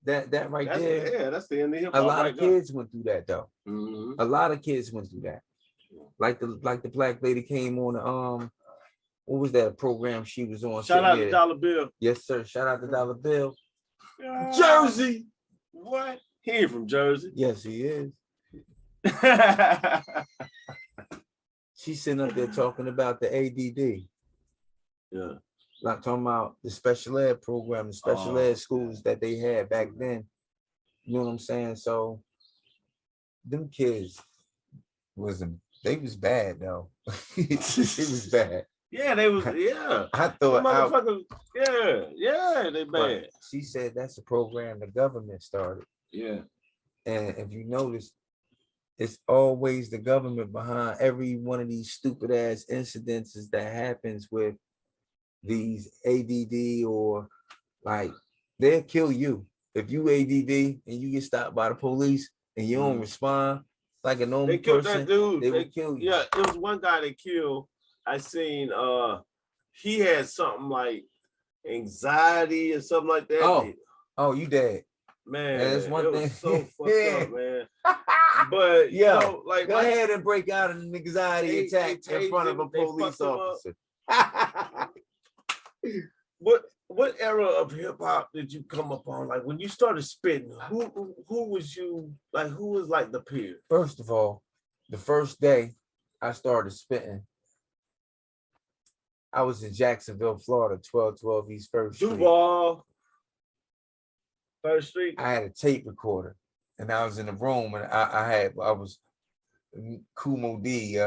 That right there. Yeah, that's the end of hip hop. A lot of kids went through that though. Mm-hmm. A lot of kids went through that. Like the black lady came on what was that program she was on? Shout out to Dollar Bill. Yes, sir. Shout out to Dollar Bill. Jersey. What? He ain't from Jersey. Yes, he is. She's sitting up there talking about the ADD. Yeah. Not talking about the special ed program, the special ed schools that they had back then. You know what I'm saying? So them kids they was bad though. It was bad. Yeah, they was. Yeah, I the thought motherfuckers. Yeah, they bad. she said that's a program the government started. Yeah, And if you notice, it's always the government behind every one of these stupid ass incidences that happens with these ADD, or like they'll kill you if you ADD and you get stopped by the police and you don't respond like a normal they killed person. that dude. They will kill you. Yeah, it was one guy they killed. I seen. He had something like anxiety or something like that. Oh, you dead. Man, that's one thing. Was so fucked up, man. But yeah, you know, like go ahead and break out an anxiety attack in front of a police officer. What era of hip hop did you come upon? Like when you started spitting, who was you like? Who was like the peer? First of all, the first day I started spitting, I was in Jacksonville, Florida, 1212 East First Street. Duval, First Street. I had a tape recorder, and I was in the room, and I was Kumo D,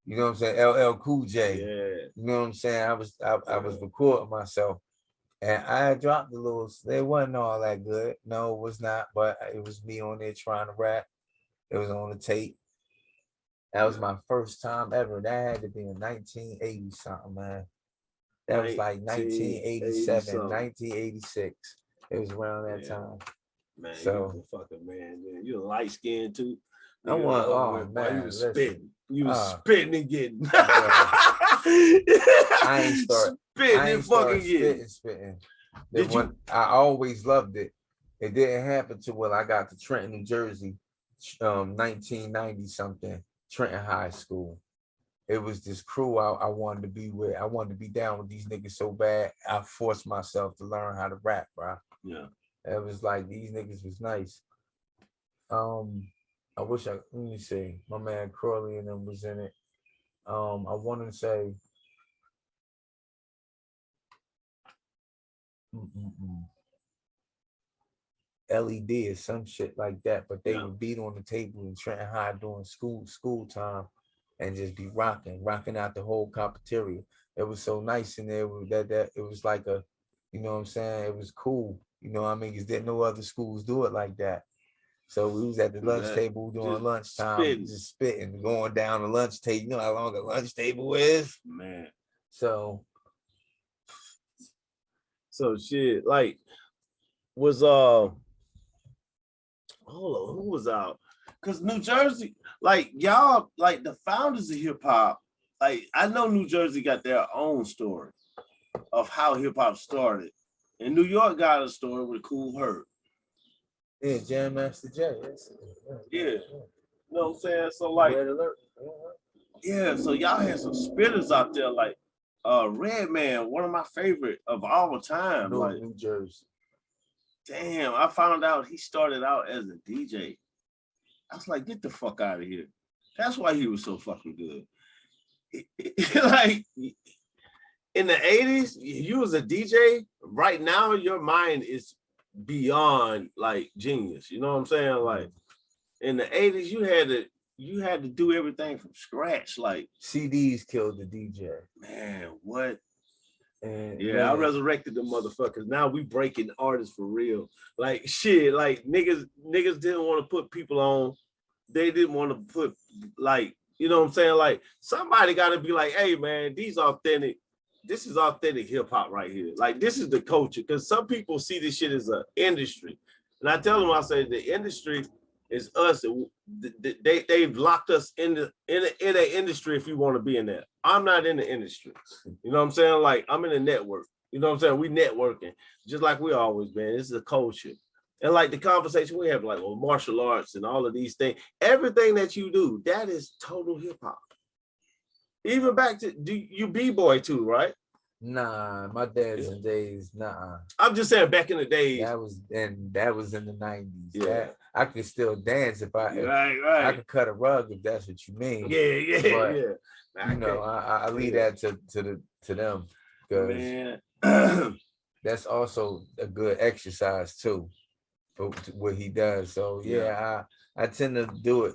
you know what I'm saying, LL Cool J. Yeah. You know what I'm saying? I was recording myself, and I dropped the little. They wasn't all that good. No, it was not. But it was me on there trying to rap. It was on the tape. That was my first time ever. That had to be in 1980 something, man. That was like 1987, 1986. It was around that time. Man, so you a fucking man. You light skinned too. I want, man, you was spitting. You was spitting and getting. I ain't start spitting. I always loved it. It didn't happen to when I got to Trenton, New Jersey, 1990 something, Trenton High School. It was this crew I wanted to be with. I wanted to be down with these niggas so bad. I forced myself to learn how to rap, bro. Yeah. It was like these niggas was nice. I wish let me see. My man Crowley and them was in it. I want to say LED or some shit like that, but they would beat on the table in Trenton High during school time and just be rocking out the whole cafeteria. It was so nice in there that it was like a, you know what I'm saying? It was cool. You know what I mean? Because didn't no other schools do it like that. So we was at the lunch table during lunchtime, just spitting, going down the lunch table. You know how long a lunch table is? Man. So shit, like, was hold on, who was out? Because New Jersey, like y'all, like the founders of hip hop, like I know New Jersey got their own story of how hip hop started. And New York got a story with Cool Herc. Yeah, Jam Master J. Yeah. You know what I'm saying? So like, yeah, so y'all had some spitters out there, like Redman, one of my favorite of all time. Like New Jersey. Damn, I found out he started out as a DJ. I was like, get the fuck out of here. That's why he was so fucking good. Like in the 80s, you was a DJ. Right now, your mind is beyond like genius. You know what I'm saying? Like in the 80s, you had to do everything from scratch. Like CDs killed the DJ. Man, what? And yeah, man, I resurrected the motherfuckers. Now we breaking artists for real. Like shit, like niggas didn't want to put people on. They didn't want to put like, you know what I'm saying? Like somebody got to be like, hey man, this is authentic hip hop right here. Like this is the culture. Because some people see this shit as an industry. And I tell them, I say the industry is us. They've locked us in the industry if you want to be in there. I'm not in the industry. You know what I'm saying? Like I'm in the network. You know what I'm saying? We networking just like we always been. This is a culture. And like the conversation we have, like well, martial arts and all of these things, everything that you do, that is total hip hop. Even back to you b-boy too, right? Nah, my dad's days, nah. I'm just saying back in the days. That was in the 90s. Yeah. I could still dance if I right. I could cut a rug if that's what you mean. Yeah. But, you know, I leave that to them. because Man. that's also a good exercise too for what he does. So yeah, I tend to do it,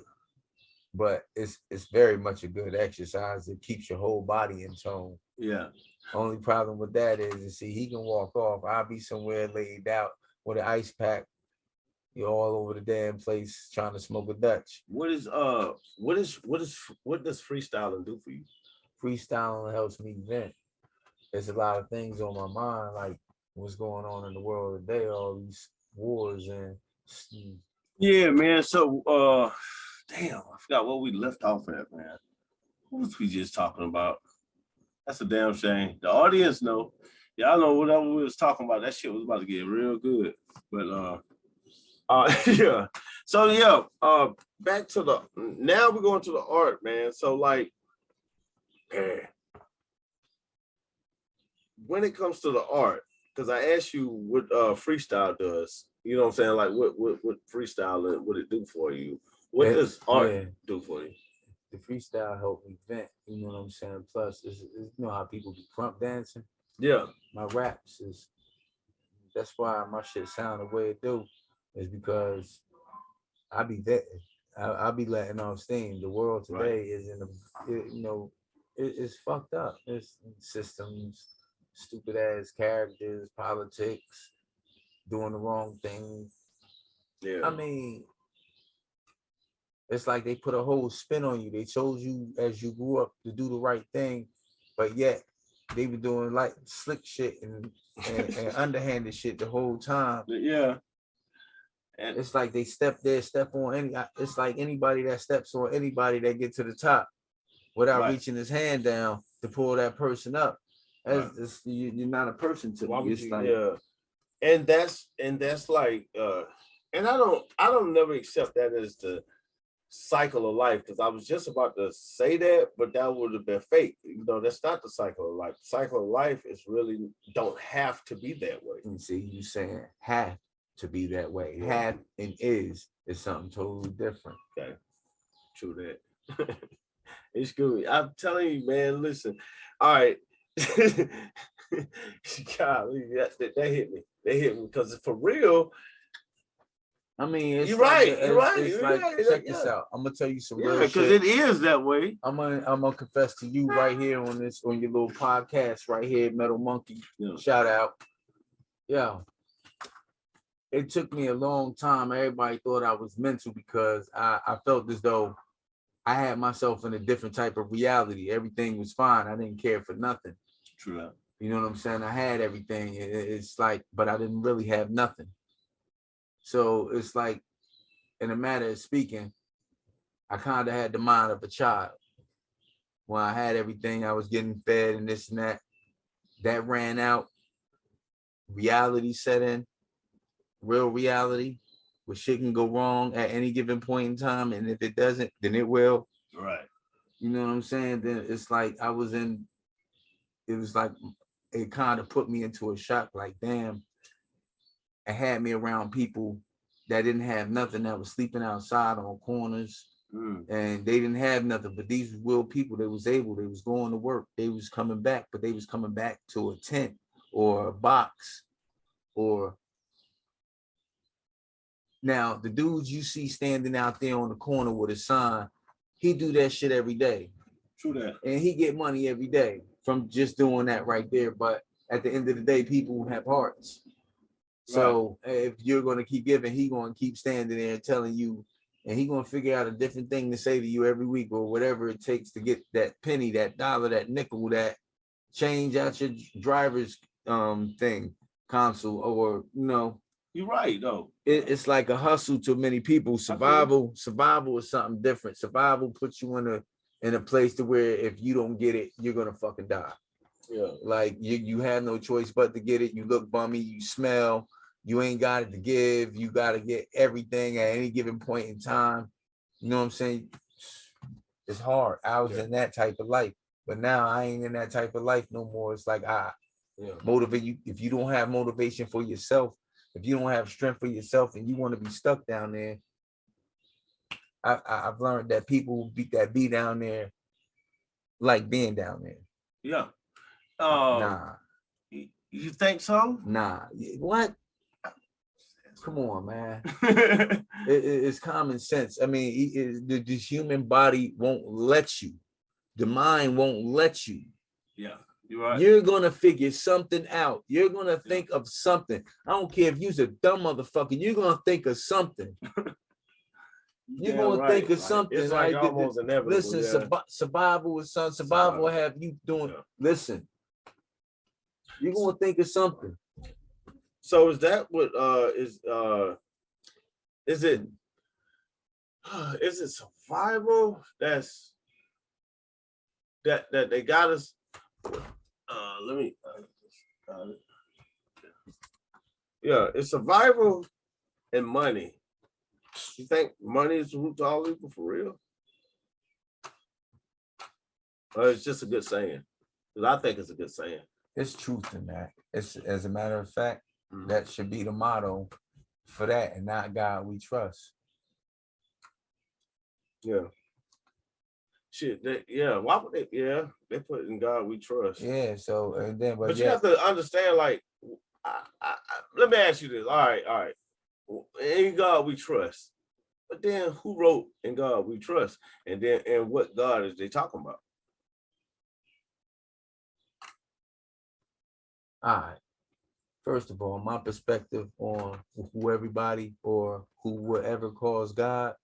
but it's very much a good exercise. It keeps your whole body in tone. Yeah. Only problem with that is, see, he can walk off. I'll be somewhere laid out with an ice pack, you're all over the damn place trying to smoke a Dutch. What does freestyling do for you? Freestyling helps me vent. There's a lot of things on my mind, like what's going on in the world today, all these wars and yeah, man. So damn, I forgot what we left off at, man. What was we just talking about? That's a damn shame. The audience know. Y'all know whatever we was talking about, that shit was about to get real good. But yeah. So yeah, back to now we're going to the art, man. So like when it comes to the art, because I asked you what freestyle does, you know what I'm saying? Like what freestyle would it do for you? What does art do for you? The freestyle helped me vent, you know what I'm saying? Plus, you know how people be crump dancing? Yeah. My raps that's why my shit sound the way it do, is because I be vetting. I be letting off steam. The world today is it's fucked up. It's systems, stupid ass characters, politics, doing the wrong thing. Yeah. I mean, it's like they put a whole spin on you. They chose you as you grew up to do the right thing, but yet they were doing like slick shit and underhanded shit the whole time. Yeah. And it's like they step on it's like anybody that steps on anybody that get to the top without reaching his hand down to pull that person up. You're not a person to me. It's like, yeah. And that's like and I don't never accept that as the cycle of life, because I was just about to say that, but that would have been fake. You know, that's not the cycle of life. The cycle of life is really don't have to be that way. And see, you saying have to be that way. Yeah. Have and is something totally different. Okay. True that. It's good. I'm telling you, man, listen. All right. Golly, that hit me. They hit me because for real. I mean, it's you're like, right. You're right. It's you're like, right. check this out. I'm gonna tell you some real shit. Because it is that way. I'm gonna confess to you right here on your little podcast right here, Metal Monkey. Yeah. Shout out. Yeah. It took me a long time. Everybody thought I was mental because I felt as though I had myself in a different type of reality. Everything was fine. I didn't care for nothing. True. You know what I'm saying? I had everything. It's like, but I didn't really have nothing. So it's like, in a matter of speaking, I kind of had the mind of a child. When I had everything, I was getting fed and this and that. That ran out. Reality set in. Real reality, where shit can go wrong at any given point in time. And if it doesn't, then it will. Right. You know what I'm saying? Then it's like it was like, it kind of put me into a shock, like, damn, it had me around people that didn't have nothing, that was sleeping outside on corners, and they didn't have nothing, but these real people, they was going to work, they was coming back, but they was coming back to a tent or a box. Or now the dudes you see standing out there on the corner with a sign, he do that shit every day. True that. And he get money every day from just doing that right there. But at the end of the day, people have hearts. So if you're going to keep giving, he going to keep standing there and telling you, and he going to figure out a different thing to say to you every week or whatever it takes to get that penny, that dollar, that nickel, that change out your driver's thing, console, or, you know. You're right, though. It's like a hustle to many people. Survival is something different. Survival puts you in a place to where if you don't get it, you're going to fucking die. Yeah. Like you have no choice but to get it. You look bummy, you smell, you ain't got it to give. You got to get everything at any given point in time. You know what I'm saying? It's hard. I was in that type of life, but now I ain't in that type of life no more. It's like, motivate you. If you don't have motivation for yourself, if you don't have strength for yourself and you want to be stuck down there, I've learned that people be down there like being down there. Yeah. Nah. You think so? Nah, what? Come on, man. It's common sense. I mean, the human body won't let you. The mind won't let you. Yeah, you're right. You're gonna figure something out. You're gonna think of something. I don't care if you're a dumb motherfucker. You're gonna think of something. You're gonna think of something. It's like almost inevitable. Listen, survival is something. Survival will have you doing. Yeah. Listen, you're gonna think of something. So is that what is it survival that's that they got us? Let me yeah, it's survival and money. You think money is the root to all evil for real? Or it's just a good saying? Because I think it's a good saying. It's truth in that. It's, as a matter of fact, that should be the motto for that, and not God we trust. Yeah. Shit. Why would they? Yeah, they put in God we trust. Yeah. So and then, but you have to understand. Like, let me ask you this. All right. In God we trust. But then, who wrote "In God We Trust"? And then, and what God is they talking about? All right. First of all, my perspective on who everybody or whoever calls God.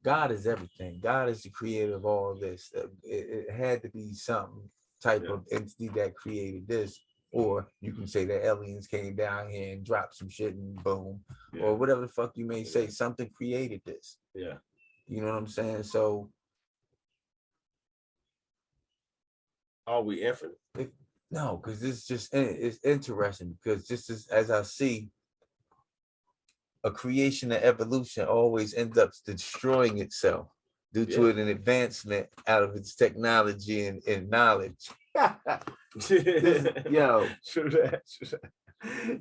God is everything. God is the creator of all this. It had to be some type of entity that created this. Or you can say that aliens came down here and dropped some shit and boom. Yeah. Or whatever the fuck you may say. Something created this. Yeah. You know what I'm saying? So. Are we infinite? No, because it's interesting because just as I see, a creation and evolution always ends up destroying itself due to an advancement out of its technology and knowledge. Yo, true that.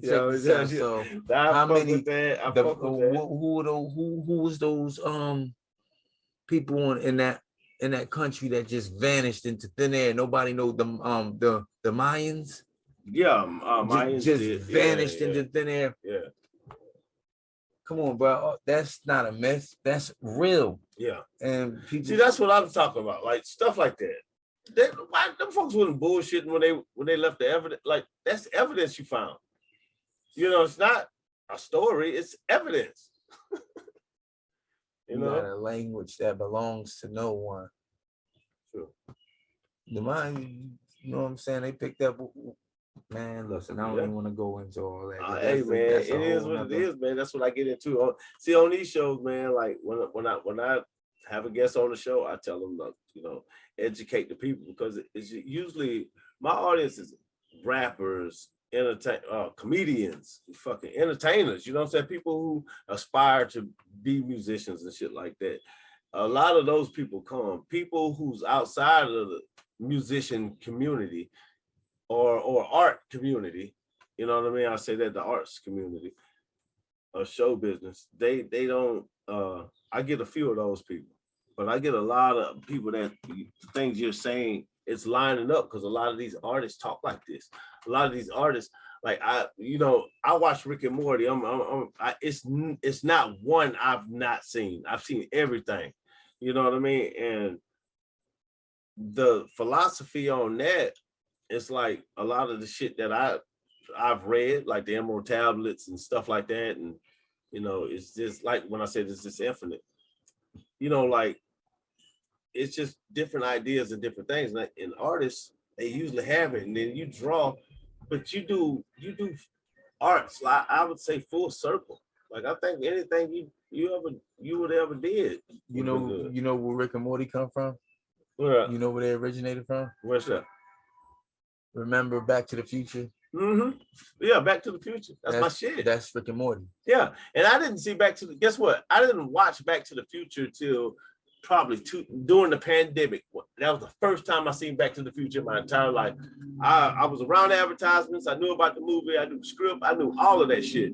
Yo, so how many? Who was those people in that country that just vanished into thin air? Nobody knows the Mayans. Yeah, Mayans just vanished into thin air. Yeah. Come on, bro. That's not a myth. That's real. Yeah. And people see, that's what I'm talking about. Like stuff like that. Why them folks wasn't bullshitting when they left the evidence? Like that's evidence you found. You know, it's not a story. It's evidence. you know, got a language that belongs to no one. Sure. The mind, you know what I'm saying? They picked up. Man, listen, I don't even want to go into all that. Hey, man, it is what it is, man. That's what I get into. See, on these shows, man, like when I have a guest on the show, I tell them, look, you know, educate the people because it's usually my audience is rappers, comedians, fucking entertainers. You know what I'm saying? People who aspire to be musicians and shit like that. A lot of those people come. People who's outside of the musician community. Or art community, you know what I mean? I say that the arts community, show business. They don't. I get a few of those people, but I get a lot of people that things you're saying it's lining up because a lot of these artists talk like this. A lot of these artists, like I watch Rick and Morty. It's not one I've not seen. I've seen everything. You know what I mean? And the philosophy on that. It's like a lot of the shit that I've read, like the Emerald Tablets and stuff like that. And, you know, it's just like when I said it's just infinite, you know, like it's just different ideas and different things. Like in artists, they usually have it and then you draw, but you do arts, like I would say full circle. Like I think anything you would ever did. You know where Rick and Morty come from? Where? You know where they originated from? Where's that? Remember Back to the Future? Mm-hmm. Yeah, Back to the Future. That's my shit. That's Rick and Morty. Yeah, and I didn't see guess what? I didn't watch Back to the Future till probably during the pandemic. That was the first time I seen Back to the Future in my entire life. I was around advertisements. I knew about the movie. I knew the script. I knew all of that shit.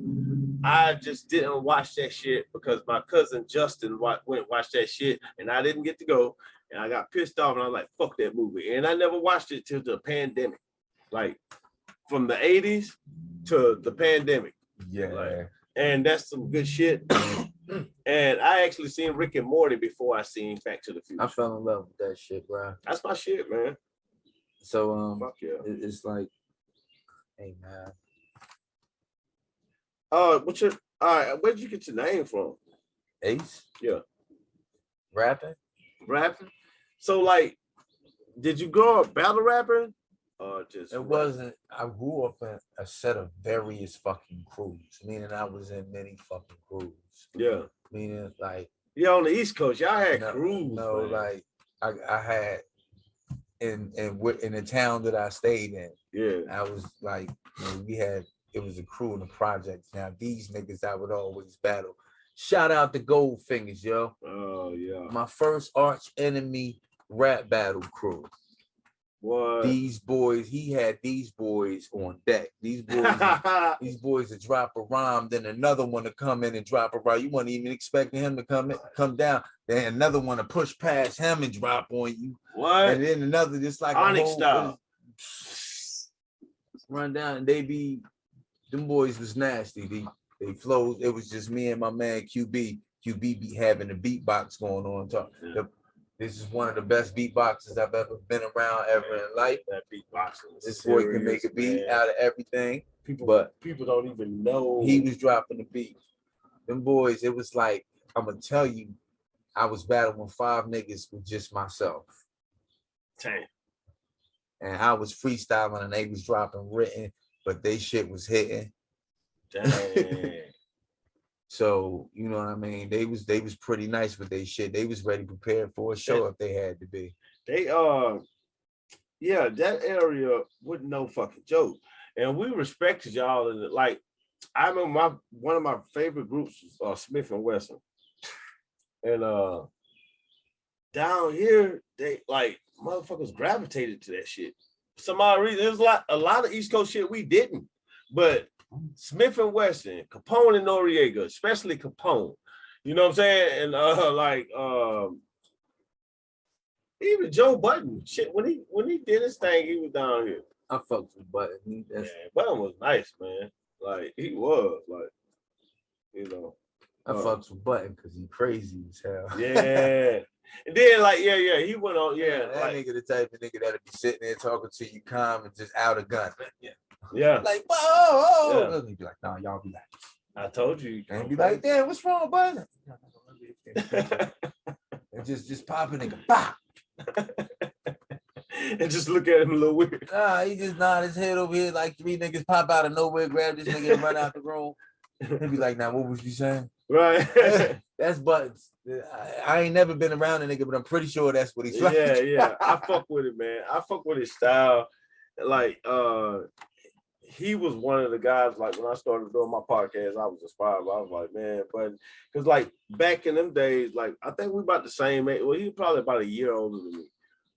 I just didn't watch that shit because my cousin Justin went and watched that shit, and I didn't get to go. And I got pissed off, and I was like, fuck that movie. And I never watched it till the pandemic. Like, from the 80s to the pandemic. Yeah. Like, and that's some good shit. And I actually seen Rick and Morty before I seen Back to the Future. I fell in love with that shit, bro. That's my shit, man. So Fuck yeah. it's like, hey man. What's your all right? Where'd you get your name from? Ace? Yeah, Rapping? rapping. So like, did you grow up battle rapping? Or just It wasn't. I grew up in a set of various fucking crews, meaning I was in many fucking crews. Yeah. Meaning like Yeah, on the East Coast, y'all had no, crews. no, man. like I had in the town that I stayed in. Yeah. I was like, you know, it was a crew in the projects. Now these niggas I would always battle. Shout out to Goldfingers, yo. Oh yeah. My first arch enemy rap battle crew. What? These boys, he had these boys on deck. These boys to drop a rhyme, then another one to come in and drop a rhyme. You weren't even expecting him to come down. Then another one to push past him and drop on you. What? And then another just like Onyx a whole style. Run down, and them boys was nasty. They flowed. It was just me and my man QB. QB be having the beatbox going on. This is one of the best beatboxers I've ever been around ever in life. That beatboxing. This boy can make a beat out of everything. People don't even know. He was dropping the beat. Them boys, it was like, I'm gonna tell you, I was battling 5 niggas with just myself. Damn. And I was freestyling and they was dropping written, but they shit was hitting. Dang. So, you know what I mean? They was pretty nice with their shit. They was ready prepared for a show if they had to be. They yeah, that area wasn't no fucking joke. And we respected y'all. And like, I remember one of my favorite groups was Smith and Wesson. And down here, they like motherfuckers gravitated to that shit. For some odd reason, there was a lot of East Coast shit we didn't. But Smith and Wesson, Capone and Noriega, especially Capone. You know what I'm saying? And even Joe Budden, shit, when he did his thing, he was down here. I fucked with Button. Yeah, Budden was nice, man. Like he was, like, you know. I fucks with Button because he crazy as hell. Yeah. And then like, yeah, he went on, That like, nigga the type of nigga that'll be sitting there talking to you calm and just out of gun. yeah. Like, whoa. Yeah. And he be like, nah, y'all be like, I told you. and be like, damn, what's wrong, Button? And just pop a nigga, pop. And just look at him a little weird. Nah, he just nod his head over here like 3 niggas pop out of nowhere, grab this nigga and run out the room. He be like, nah, what was you saying? Right. That's Buttons. I ain't never been around a nigga, but I'm pretty sure that's what he's like. Yeah. I fuck with it, man. I fuck with his style. Like, he was one of the guys, like, when I started doing my podcast, I was inspired. I was like, man, but because like back in them days, like, I think we about the same age. Well, he was probably about a year older than me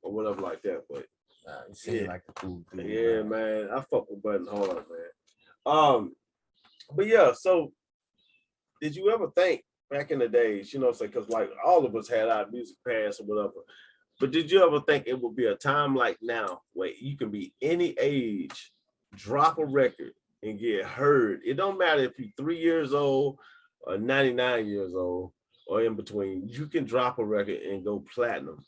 or whatever like that. But He seemed like a cool dude. yeah, man, I fuck with Button hard, man. But yeah, so did you ever think back in the days, you know what I'm saying? Because like all of us had our music past or whatever. But did you ever think it would be a time like now where you can be any age, drop a record and get heard? It don't matter if you're 3 years old or 99 years old or in between. You can drop a record and go platinum.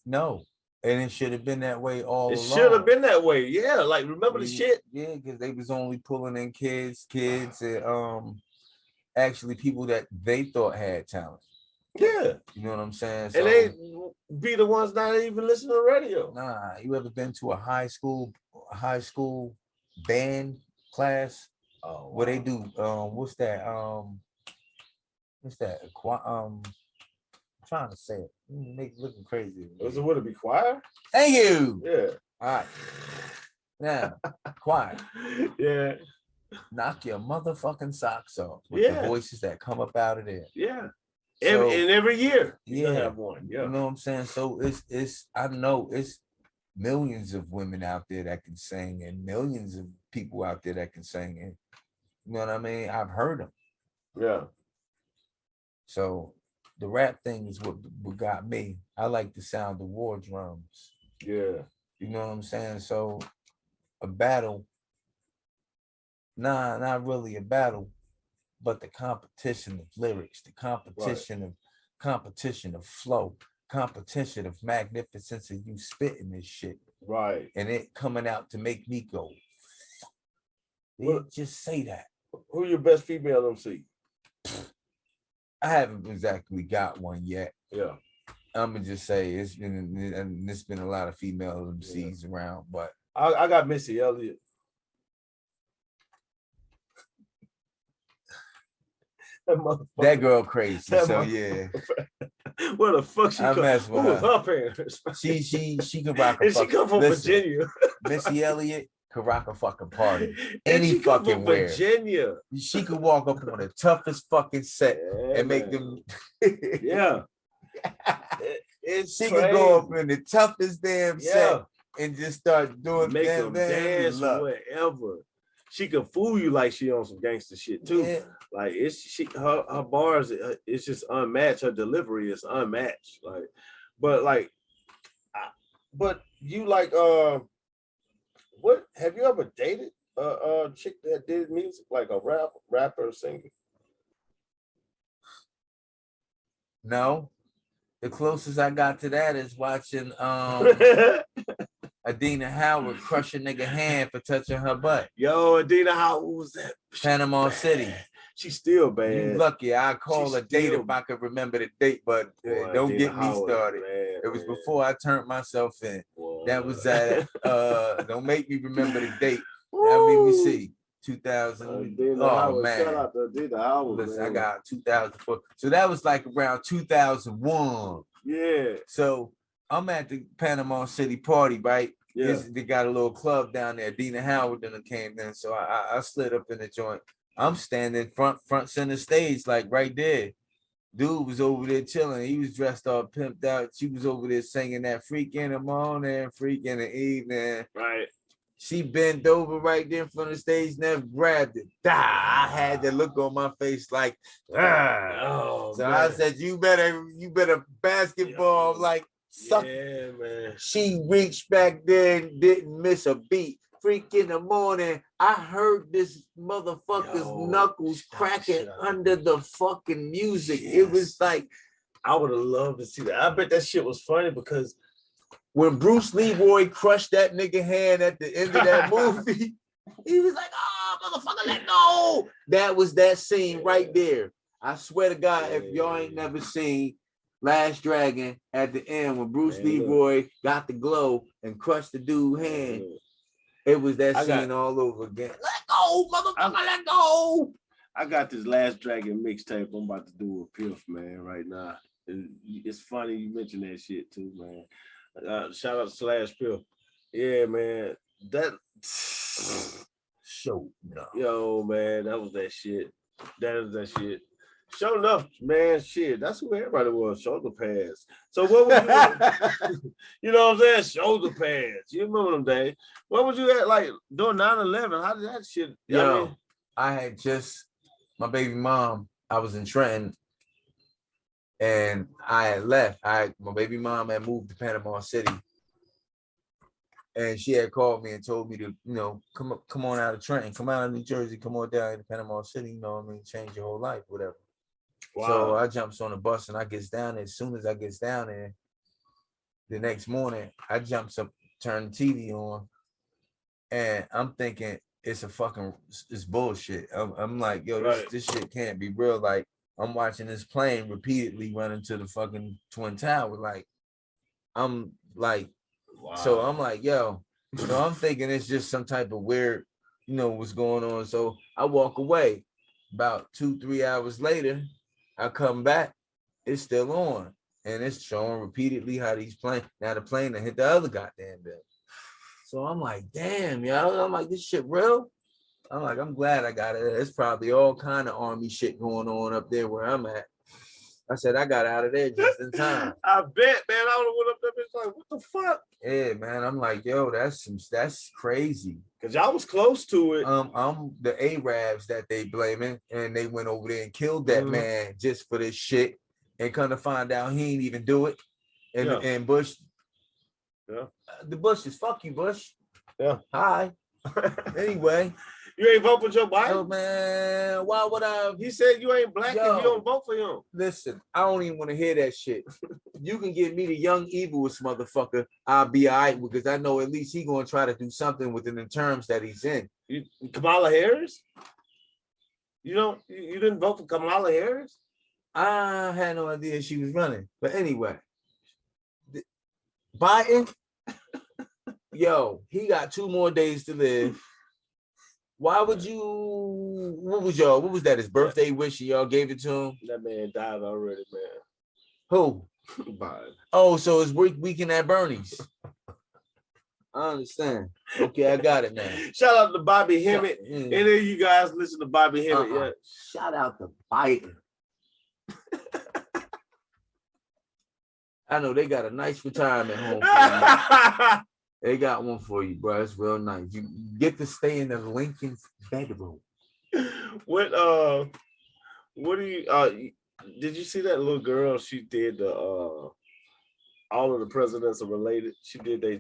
No. And it should have been that way all along. It should have been that way. Yeah, like remember the shit? Yeah, because they was only pulling in kids and actually people that they thought had talent. Yeah. You know what I'm saying? And they be the ones not even listening to radio. Nah, you ever been to a high school band class? Oh, where they do what's that? I'm trying to say it. Make it looking crazy. Was it would it be choir? Thank you. Yeah. All right. Now, choir. Yeah. Knock your motherfucking socks off with Yeah. the voices that come up out of there. Yeah. So, every year you yeah, have one. Yeah. You know what I'm saying? So I know it's millions of women out there that can sing and millions of people out there that can sing. And you know what I mean? I've heard them. Yeah. So the rap thing is what got me. I like the sound of war drums. Yeah. You know what I'm saying? So a battle, not really a battle, but the competition of lyrics, the competition of flow, competition of magnificence of you spitting this shit. Right. And it coming out to make me go, just say that. Who your best female MC? I haven't exactly got one yet. Yeah. I'm gonna just say it's been a lot of female MCs around, but I got Missy Elliott. That girl crazy. So yeah. Where the fuck she come? Who was her parents? She could rock a and she come from Virginia. Missy Elliott could rock a fucking party. And Any she come fucking from where. Virginia. She could walk up on the toughest fucking set and make them. Yeah. She could go up in the toughest damn set and just start doing make them dance wherever. She can fool you like she on some gangster shit too. Yeah. Like her bars, it's just unmatched. Her delivery is unmatched. Like, but you like what have you ever dated a chick that did music, like a rapper, singer? No. The closest I got to that is watching Adina Howard crush a nigga hand for touching her butt. Yo, Adina Howard, what was that? Panama City. She's still bad. You lucky. I call a date if I could remember the date, but don't get me started. It was before I turned myself in. That was don't make me remember the date. That made me see 2000. Oh man. Shout out to Adina Howard. Listen, I got 2004. So that was like around 2001. Yeah. So I'm at the Panama City party, right? Yeah. They got a little club down there. Dina Howard then came in. So I slid up in the joint. I'm standing front center stage, like right there. Dude was over there chilling. He was dressed all pimped out. She was over there singing that freak in the morning, freak in the evening. Right. She bent over right there in front of the stage, never grabbed it. I had that look on my face like, oh, so man. I said, you better basketball like something. Yeah, man. She reached back there and didn't miss a beat. Freak in the morning, I heard this motherfucker's knuckles cracking under the fucking music. Yes. It was like, I would have loved to see that. I bet that shit was funny because when Bruce Leroy crushed that nigga hand at the end of that movie, he was like, oh, motherfucker, let go. That was that scene right there. I swear to God, if y'all ain't never seen Last Dragon at the end when Bruce Leroy got the glow and crushed the dude's hand, it was that scene all over again. Let go, motherfucker, let go. I got this Last Dragon mixtape I'm about to do with Piff, man, right now. It's funny you mentioned that shit too, man. Shout out to Slash Piff. Yeah, man. That show no. Yo, man, that was that shit. That is that shit. Sure enough, man, shit. That's who everybody was. Shoulder pads. So what was you? You know what I'm saying? Shoulder pads. You remember them days? What was you at like during 9/11? How did that shit? Yo, I had just my baby mom. I was in Trenton, and I had left. My baby mom had moved to Panama City, and she had called me and told me to, come on out of Trenton, come out of New Jersey, come on down to Panama City. You know what I mean? Change your whole life, whatever. Wow. So I jumps on the bus and I gets down there. As soon as I gets down there, the next morning, I jumps up, turn the TV on, and I'm thinking it's bullshit. I'm like, yo, this shit can't be real. Like, I'm watching this plane repeatedly run into the fucking Twin Tower. Like, I'm like, wow. So I'm like, yo, so I'm thinking it's just some type of weird, what's going on. So I walk away. About 2-3 hours later, I come back, it's still on. And it's showing repeatedly how these planes, now the plane that hit the other goddamn building. So I'm like, damn, yo. I'm like, this shit real? I'm like, I'm glad I got it. It's probably all kind of army shit going on up there where I'm at. I said, I got out of there just in time. I bet, man. I would have went up there, bitch, like, what the fuck? Yeah, man. I'm like, yo, that's crazy. Cause y'all was close to it. I'm the Arabs that they blaming, and they went over there and killed that man just for this shit, and come to find out he ain't even do it. And Bush Yeah. The Bushes. Fuck you, Bush. Yeah. Hi. Anyway. You ain't vote for Joe Biden? Yo, man, why would I? He said you ain't black if you don't vote for him. Listen, I don't even want to hear that shit. You can give me the young evilest motherfucker, I'll be all right, because I know at least he gonna try to do something within the terms that he's in. Kamala Harris? You didn't vote for Kamala Harris? I had no idea she was running. But anyway, Biden, yo, he got 2 more days to live. Why would you? What was that? His birthday wish? Y'all gave it to him. That man died already, man. Who? Biden. Oh, so it's weekend at Bernie's. I understand. Okay, I got it now. Shout out to Bobby Hemmett. Any of you guys listen to Bobby Hemmett yet? Shout out to Biden. I know they got a nice retirement home for you. They got one for you, bro. It's real nice. You get to stay in the Lincoln's bedroom. What do you did you see that little girl? She did the all of the presidents are related. She did their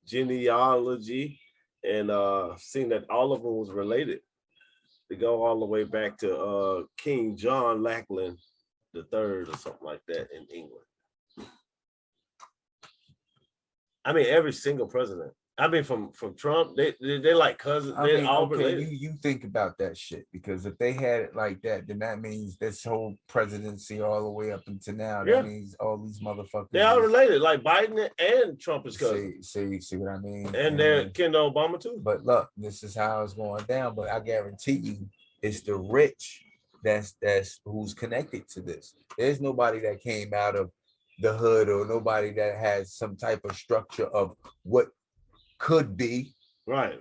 genealogy and seen that all of them was related. They go all the way back to King John Lackland III or something like that in England. I mean, every single president. I mean, from Trump, they like cousins. They're all related. You think about that shit, because if they had it like that, then that means this whole presidency all the way up until now. That means all these motherfuckers. They're all related. Like Biden and Trump is cousins. See what I mean? And they're kin to Obama too. But look, this is how it's going down. But I guarantee you, it's the rich that's who's connected to this. There's nobody that came out of the hood or nobody that has some type of structure of what could be. Right.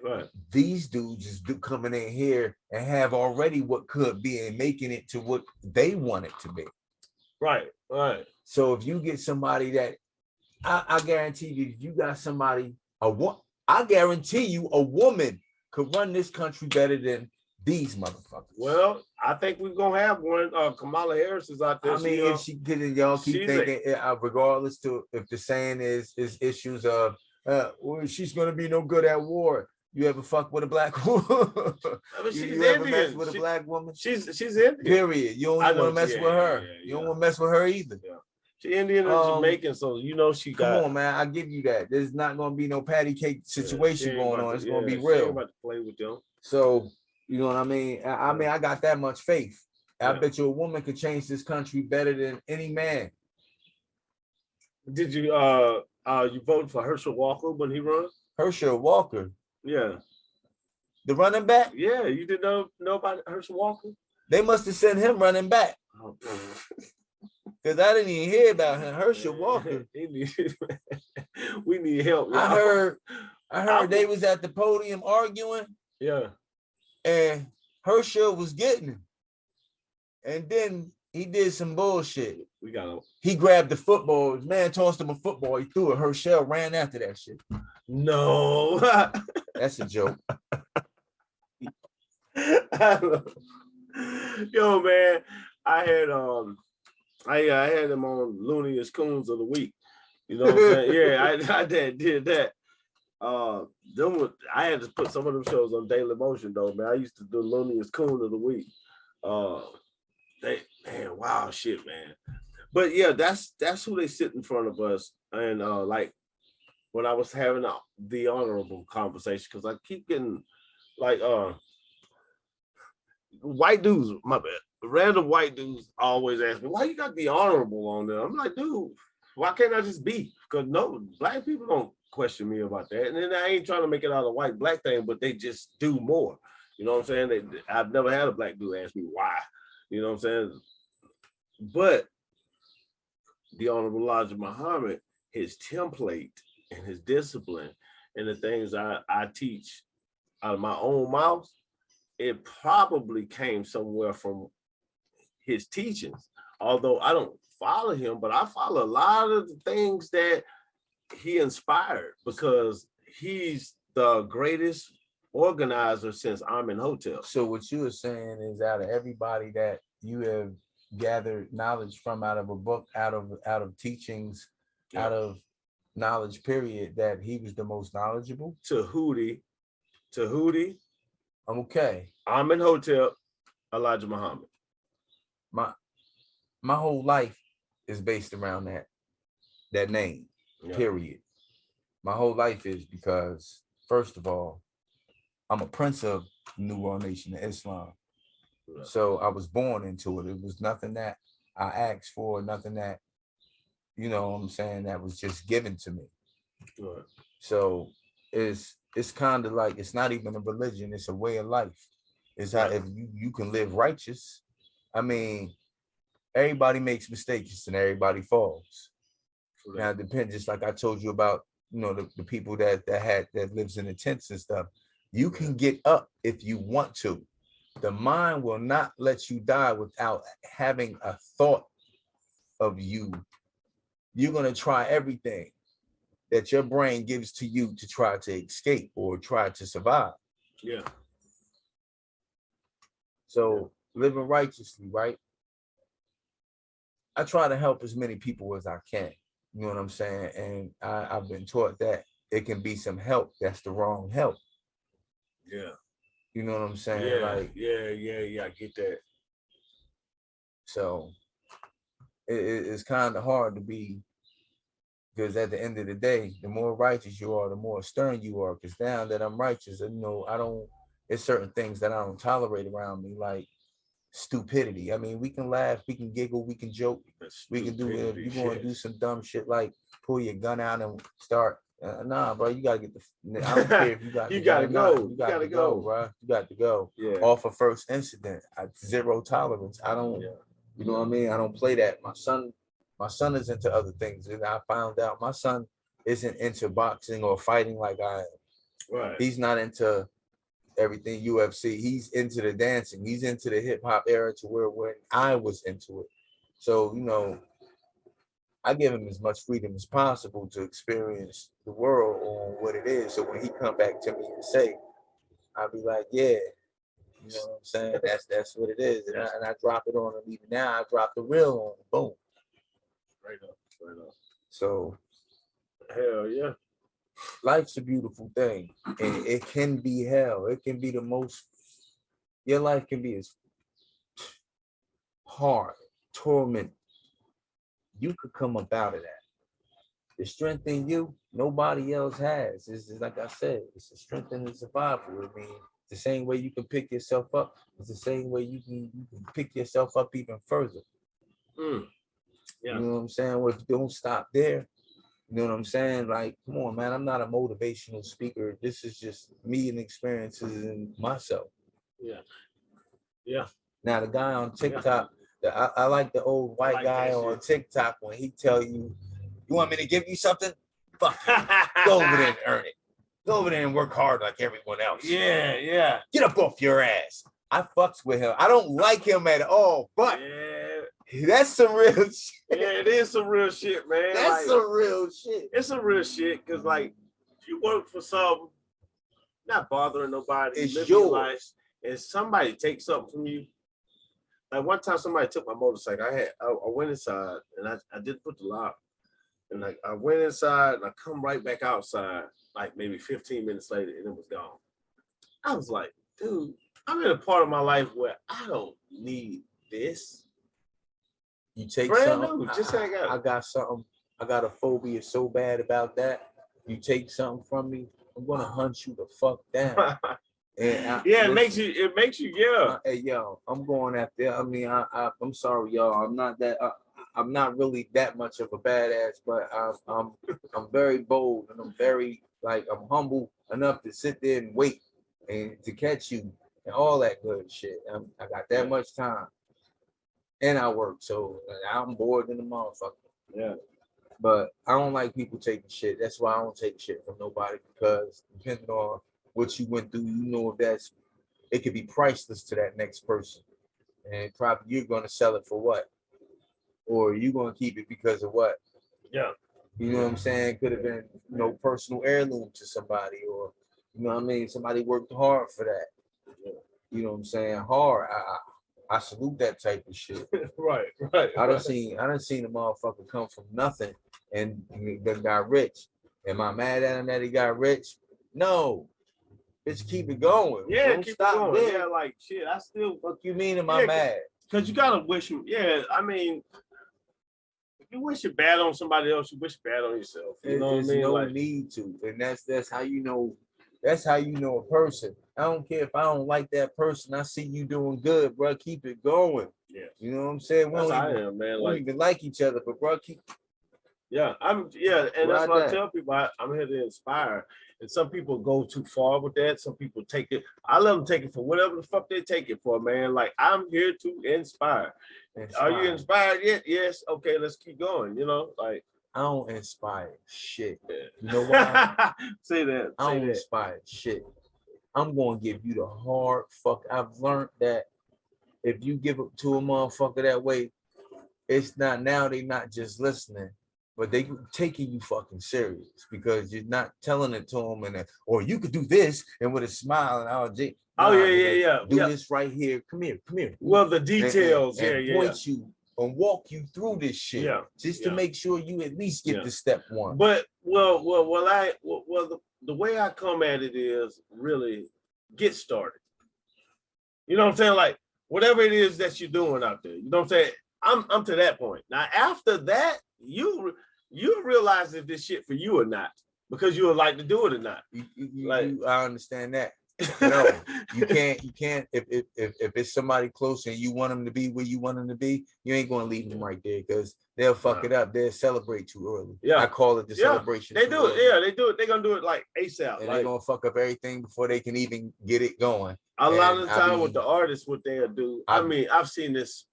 These dudes is coming in here and have already what could be and making it to what they want it to be. Right. So if you get somebody that, I guarantee you, you got somebody, I guarantee you a woman could run this country better than these motherfuckers. Well, I think we're gonna have one. Kamala Harris is out there. I mean, if she did it, y'all keep thinking, regardless to if the saying is issues of, well, she's gonna be no good at war. You ever fuck with a black woman? I mean, you ever mess with a black woman? She's Indian. Period. You don't want to mess with her. You don't want to mess with her either. Yeah. She Indian and Jamaican, so you know she got. Come on, man. I give you that. There's not gonna be no patty cake situation going on. It's gonna be real. She ain't about to play with them. So you know what I mean? I got that much faith. I bet you a woman could change this country better than any man. Did you you voted for Herschel Walker when he run? Herschel Walker? Yeah. The running back? Yeah, you didn't know about Herschel Walker? They must have sent him running back. Because I didn't even hear about him. Herschel Walker. We need help. Y'all. I heard they was at the podium arguing. Yeah. And Herschel was getting him. And then he did some bullshit. He grabbed the football. His man tossed him a football. He threw it. Herschel ran after that shit. No. That's a joke. Yo, man, I had him on Looneyest Coons of the week. You know what I'm saying? Yeah, I did that. I had to put some of them shows on Daily Motion though, man. I used to do Looneyest Coon of the week. Wow, shit, man. But yeah, that's who they sit in front of us. And like when I was having the honorable conversation, because I keep getting like white dudes, my bad. Random white dudes always ask me, why you got the honorable on there? I'm like, dude, why can't I just be? Because no, black people don't question me about that. And then I ain't trying to make it out a white black thing, but they just do more. You know what I'm saying? I've never had a black dude ask me why. You know what I'm saying? But the Honorable Elijah Muhammad, his template and his discipline and the things I teach out of my own mouth, it probably came somewhere from his teachings. Although I don't follow him, but I follow a lot of the things that he inspired, because he's the greatest organizer since Amenhotep. So what you are saying is, out of everybody that you have gathered knowledge from, out of a book, out of teachings, out of knowledge period that he was the most knowledgeable. Tahuti, I'm okay. Amin Hotep, Elijah Muhammad. My whole life is based around that name, period. My whole life is because, first of all, I'm a prince of the New World Nation of Islam. Right. So I was born into it. It was nothing that I asked for, nothing that, you know what I'm saying, that was just given to me. Right. So it's kind of like, it's not even a religion, it's a way of life. It's how if you can live righteous. I mean, everybody makes mistakes and everybody falls. Right. Now it depends, just like I told you about, you know, the people that lives in the tents and stuff. You can get up if you want to. The mind will not let you die without having a thought of you. You're gonna try everything that your brain gives to you to try to escape or try to survive. Yeah. So living righteously, right? I try to help as many people as I can. You know what I'm saying? And I've been taught that it can be some help that's the wrong help. Yeah. You know what I'm saying? Yeah, like, I get that. So it's kind of hard to be, because at the end of the day, the more righteous you are, the more stern you are. Because now that I'm righteous, you know, it's certain things that I don't tolerate around me, like stupidity. I mean, we can laugh, we can giggle, we can joke, we can do it. If you're going to do some dumb shit like pull your gun out and start, nah, bro, you gotta get the. I don't care if you got. You gotta go. You gotta go, bro. You got to go. Yeah. Off of first incident, zero tolerance. I don't. Yeah. You know what I mean? I don't play that. My son is into other things, and I found out my son isn't into boxing or fighting like I am. Right. He's not into everything UFC. He's into the dancing. He's into the hip hop era to where when I was into it. So, you know, I give him as much freedom as possible to experience the world on what it is. So when he come back to me and say, I'll be like, yeah, you know what I'm saying? That's what it is. And I drop it on him. Even now, I drop the real on him. Boom. Right up. So, hell yeah. Life's a beautiful thing. And it can be hell. It can be the most, your life can be as hard, torment. You could come up out of that. The strength in you, nobody else has. It's like I said, it's the strength in the survival. I mean, the same way you can pick yourself up, it's the same way you can pick yourself up even further. Yeah. You know what I'm saying? Well, if you don't stop there, you know what I'm saying? Like, come on, man, I'm not a motivational speaker. This is just me and experiences in myself. Yeah. Now, the guy on TikTok, I like the old white guy on TikTok when he tell you, you want me to give you something? Fuck you. Go over there and earn it. Go over there and work hard like everyone else. Yeah. Get up off your ass. I fucks with him. I don't like him at all, but that's some real shit. Yeah, it is some real shit, man. That's some real shit. It's some real shit, because, like, if you work for something, not bothering nobody, it's live yours. Your life, and somebody takes something from you. Like, one time somebody took my motorcycle. I went inside, and I did put the lock. And, like, I went inside, and I come right back outside, like, maybe 15 minutes later, and it was gone. I was like, dude, I'm in a part of my life where I don't need this. You take brand something. New, just hang out. I got something. I got a phobia so bad about that. You take something from me, I'm gonna hunt you the fuck down. And it makes you, yeah. Hey, yo, I'm going after. I mean, I'm sorry, y'all. I'm not that. I'm not really that much of a badass, but I'm very bold, and I'm very, like, I'm humble enough to sit there and wait and to catch you and all that good shit. I got that much time, and I work, so I'm bored in the motherfucker. Yeah. But I don't like people taking shit. That's why I don't take shit from nobody, because depending on what you went through, you know, it could be priceless to that next person. And probably you're going to sell it for what? Or you're going to keep it because of what? Yeah. You know what I'm saying? Could have been, you know, personal heirloom to somebody, or, you know what I mean? Somebody worked hard for that. You know what I'm saying? Hard. I salute that type of shit. Right. I done seen a motherfucker come from nothing and he got rich. Am I mad at him that he got rich? No. Bitch, keep it going. Yeah, Don't keep stop it going. there. Yeah, like shit. I still. Fuck you mean am I Yeah, mad? Because you gotta wish him. Yeah, I mean, if you wish it bad on somebody else, you wish bad on yourself. You know what I There's mean? no Like, need to, and that's how you know. That's how you know a person. I don't care if I don't like that person. I see you doing good, bro. Keep it going. yeah, You know what I'm saying? that's how I am, man. We don't Like, even like each other, but bro, keep. yeah, and that's Ride what I that. tell people. I'm here to inspire. And some people go too far with that. Some people take it. I let them take it for whatever the fuck they take it for, man. Like, I'm here to inspire. Are you inspired yet? Yes. Okay, let's keep going. You know, like, I don't inspire shit. yeah. You know why? Say that. I don't inspire shit. I'm gonna give you the hard fuck. I've learned that if you give it to a motherfucker that way, it's not now. They not just listening, but they taking you fucking serious because you're not telling it to them or you could do this and with a smile and all. Yeah. Do this right here. Come here. Well, the details, and point you and walk you through this shit, just to make sure you at least get to step one. But the way I come at it is really get started. You know what I'm saying? Like, whatever it is that you're doing out there, you know what I'm saying? I'm to that point. Now, after that, you realize if this shit for you or not, because you would like to do it or not. I understand that. No, you can't. If it's somebody close and you want them to be where you want them to be, you ain't gonna leave them right there because they'll fuck it up. They'll celebrate too early. Yeah, I call it the celebration. They do it. Yeah, they do it. They're gonna do it like ASAP. And they're gonna fuck up everything before they can even get it going. A lot of the time with the artists, what they'll do. I mean, I've seen this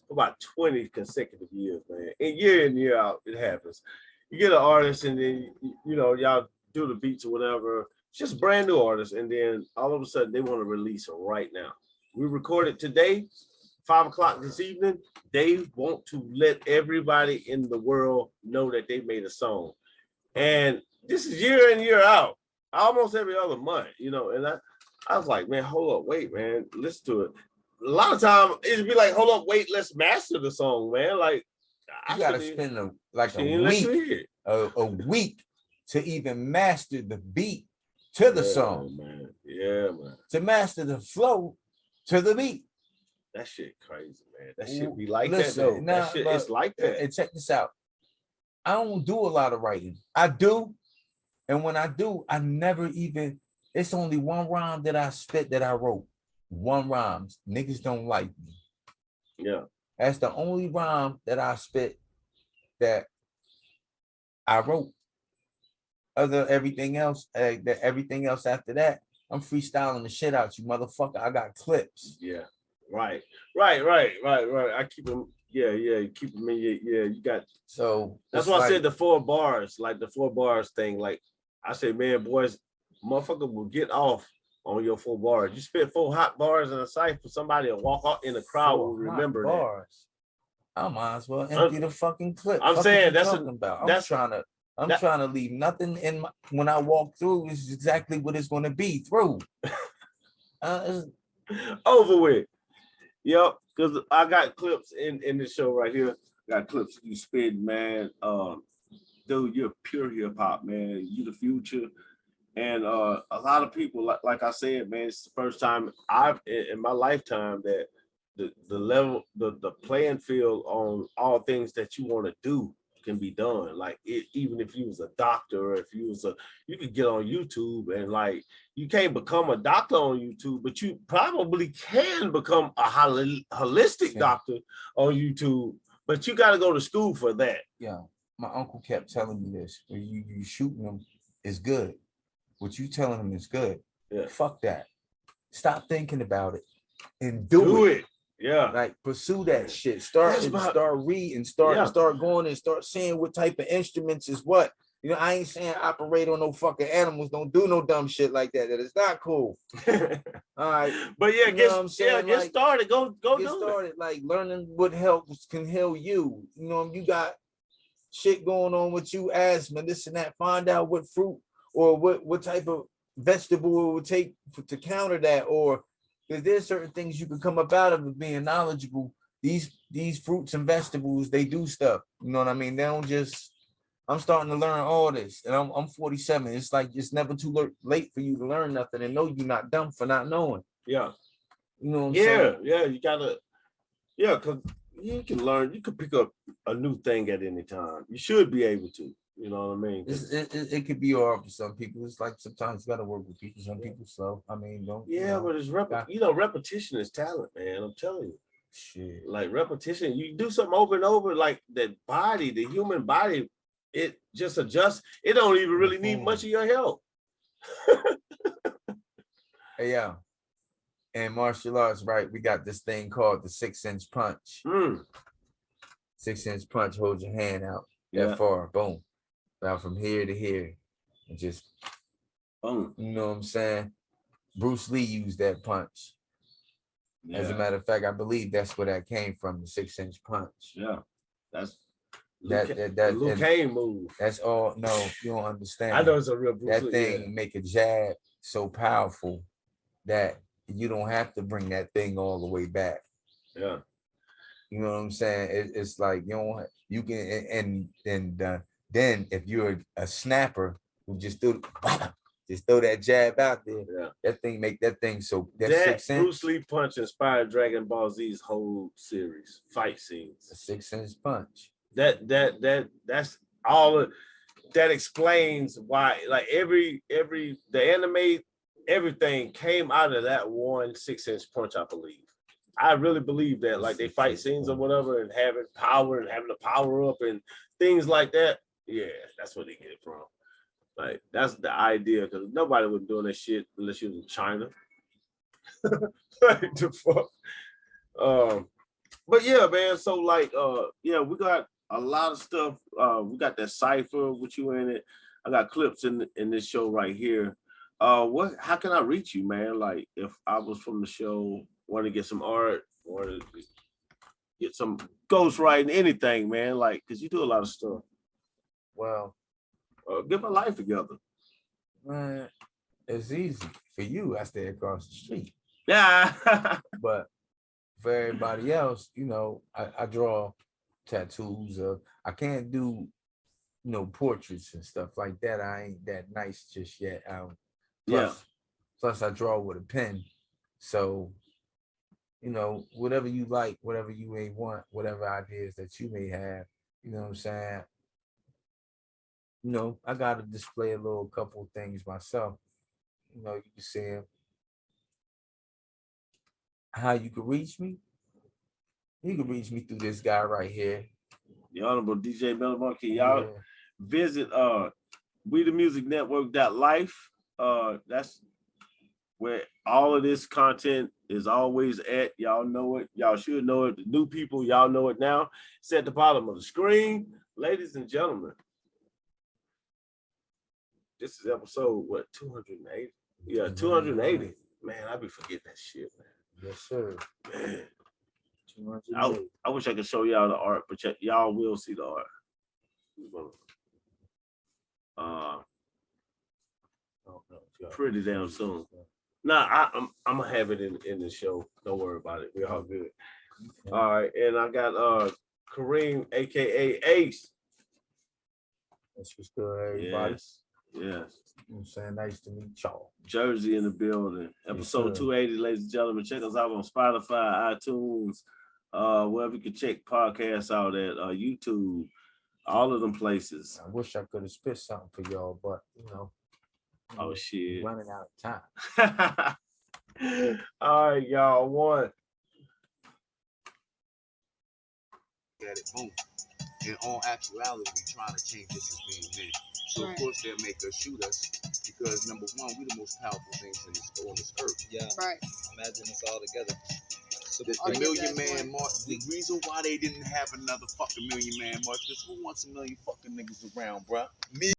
for about 20 consecutive years, man. And year in, year out, it happens. You get an artist, and then y'all do the beats or whatever. Just brand new artists, and then all of a sudden they want to release it right now. We recorded today, 5 o'clock this evening. They want to let everybody in the world know that they made a song. And this is year in, year out, almost every other month, and I was like, man, hold up, wait, man, listen to it. A lot of time it'd be like, hold up, wait, let's master the song, man. Like, you gotta spend a week to even master the beat to the song, man. Yeah, man. To master the flow to the beat. That shit crazy, man. That shit be like that, though. That shit is like that. And check this out. I don't do a lot of writing. I do, and when I do, I never even. It's only one rhyme that I spit that I wrote. One rhyme. Niggas don't like me. Yeah. That's the only rhyme that I spit that I wrote. Everything else after that, I'm freestyling the shit out you, motherfucker. I got clips. Yeah, right. I keep them. Yeah, you keep them in. You got. So that's why I said the 4 bars, like the 4 bars thing. Like I said, man, boys, motherfucker will get off on your 4 bars. You spit 4 hot bars in a cipher, somebody will walk out in the crowd will remember bars. That. I might as well empty the fucking clip. I'm saying that's I'm trying to leave nothing in my, when I walk through is exactly what it's going to be through. Over with. Yep, because I got clips in the show right here. Got clips you spit, man. Dude, you're pure hip hop, man. You the future. And a lot of people, like I said, man, it's the first time in my lifetime that the level, the playing field on all things that you want to do can be done. Like even if you was a doctor, or if you was you could get on YouTube and like you can't become a doctor on YouTube, but you probably can become a holistic doctor on YouTube. But you got to go to school for that. Yeah, my uncle kept telling me this: you shooting them is good. What you telling them is good. Yeah. Fuck that. Stop thinking about it and do it. Yeah, like pursue that shit. Start reading. Start going and start seeing what type of instruments is what. I ain't saying operate on no fucking animals. Don't do no dumb shit like that. That is not cool. All right, but get started. Go get started. Like learning what can heal you. You got shit going on with you, asthma, this and that. Find out what fruit or what type of vegetable it would take to counter that, or because there's certain things you can come up out of being knowledgeable. These fruits and vegetables, they do stuff. You know what I mean? They don't just I'm starting to learn all this, and I'm 47. It's like it's never too late for you to learn nothing and know you're not dumb for not knowing. Yeah. You know what I'm saying? Yeah, you gotta, because you can learn, you can pick up a new thing at any time. You should be able to, you know what I mean? It could be hard for some people. It's like sometimes you gotta work with people. Some people slow. I mean, don't. Yeah, but it's repetition is talent, man. I'm telling you. Shit. Like repetition, you do something over and over, like that body, the human body, it just adjusts. It don't even really need much of your help. Hey, yeah. And martial arts, right? We got this thing called the 6-inch punch. 6-inch punch, hold your hand out that far, boom. Now from here to here, and just boom. You know what I'm saying? Bruce Lee used that punch. Yeah. As a matter of fact, I believe that's where that came from, the 6-inch punch. Yeah, that's that Luke Kane move. That's all. No, you don't understand. I know it's a real Bruce Lee. That thing make a jab so powerful that you don't have to bring that thing all the way back. Yeah, you know what I'm saying. It's like you can then if you're a snapper who just throw that jab out there, that thing make that thing so that 6-inch. Bruce Lee punch inspired Dragon Ball Z's whole series, fight scenes. A 6-inch punch. That's all of that explains why, like the anime, everything came out of that one 6-inch punch, I believe. I really believe that, like they fight scenes or whatever, and having power and having to power up and things like that. Yeah, that's where they get it from. Like that's the idea, because nobody was doing that shit unless you was in China. Like the fuck. But yeah, man. So like, we got a lot of stuff. We got that cipher with you in it. I got clips in this show right here. How can I reach you, man? Like if I was from the show, want to get some art, want to get some ghostwriting, anything, man. Like, cause you do a lot of stuff. Well, get my life together. Man, it's easy for you. I stay across the street. Yeah. But for everybody else, I draw tattoos. I can't do, portraits and stuff like that. I ain't that nice just yet. Plus I draw with a pen. So, whatever you like, whatever you may want, whatever ideas that you may have, you know what I'm saying? I got to display a couple of things myself. You can see them. How you can reach me? You can reach me through this guy right here. The Honorable DJ Metal Monkey. Y'all visit WeTheMusicNetwork.life. That's where all of this content is always at. Y'all know it. Y'all should know it. The new people, y'all know it now. It's at the bottom of the screen. Ladies and gentlemen, this is episode, 280? Yeah, 280. Man, I be forgetting that shit, man. Yes, sir. Man. I wish I could show y'all the art, but y'all will see the art. Pretty damn soon. Nah, I'm gonna have it in the show. Don't worry about it. We're all good. Okay. All right, and I got Kareem, aka Ace. That's what's good, everybody. Yes. I'm saying nice to meet y'all. Jersey in the building. Episode 280, ladies and gentlemen. Check us out on Spotify, iTunes, wherever you can check podcasts out at, YouTube, all of them places. I wish I could have spit something for y'all, but oh shit. Running out of time. All right, y'all. One. At it, boom. In all actuality, we trying to change this as being men. So of course they'll make us shoot us because number one, we the most powerful things on this earth. Yeah. Right. Imagine us all together. So the Million Man March, the reason why they didn't have another fucking Million Man March, because who wants a million fucking niggas around, bruh? Me.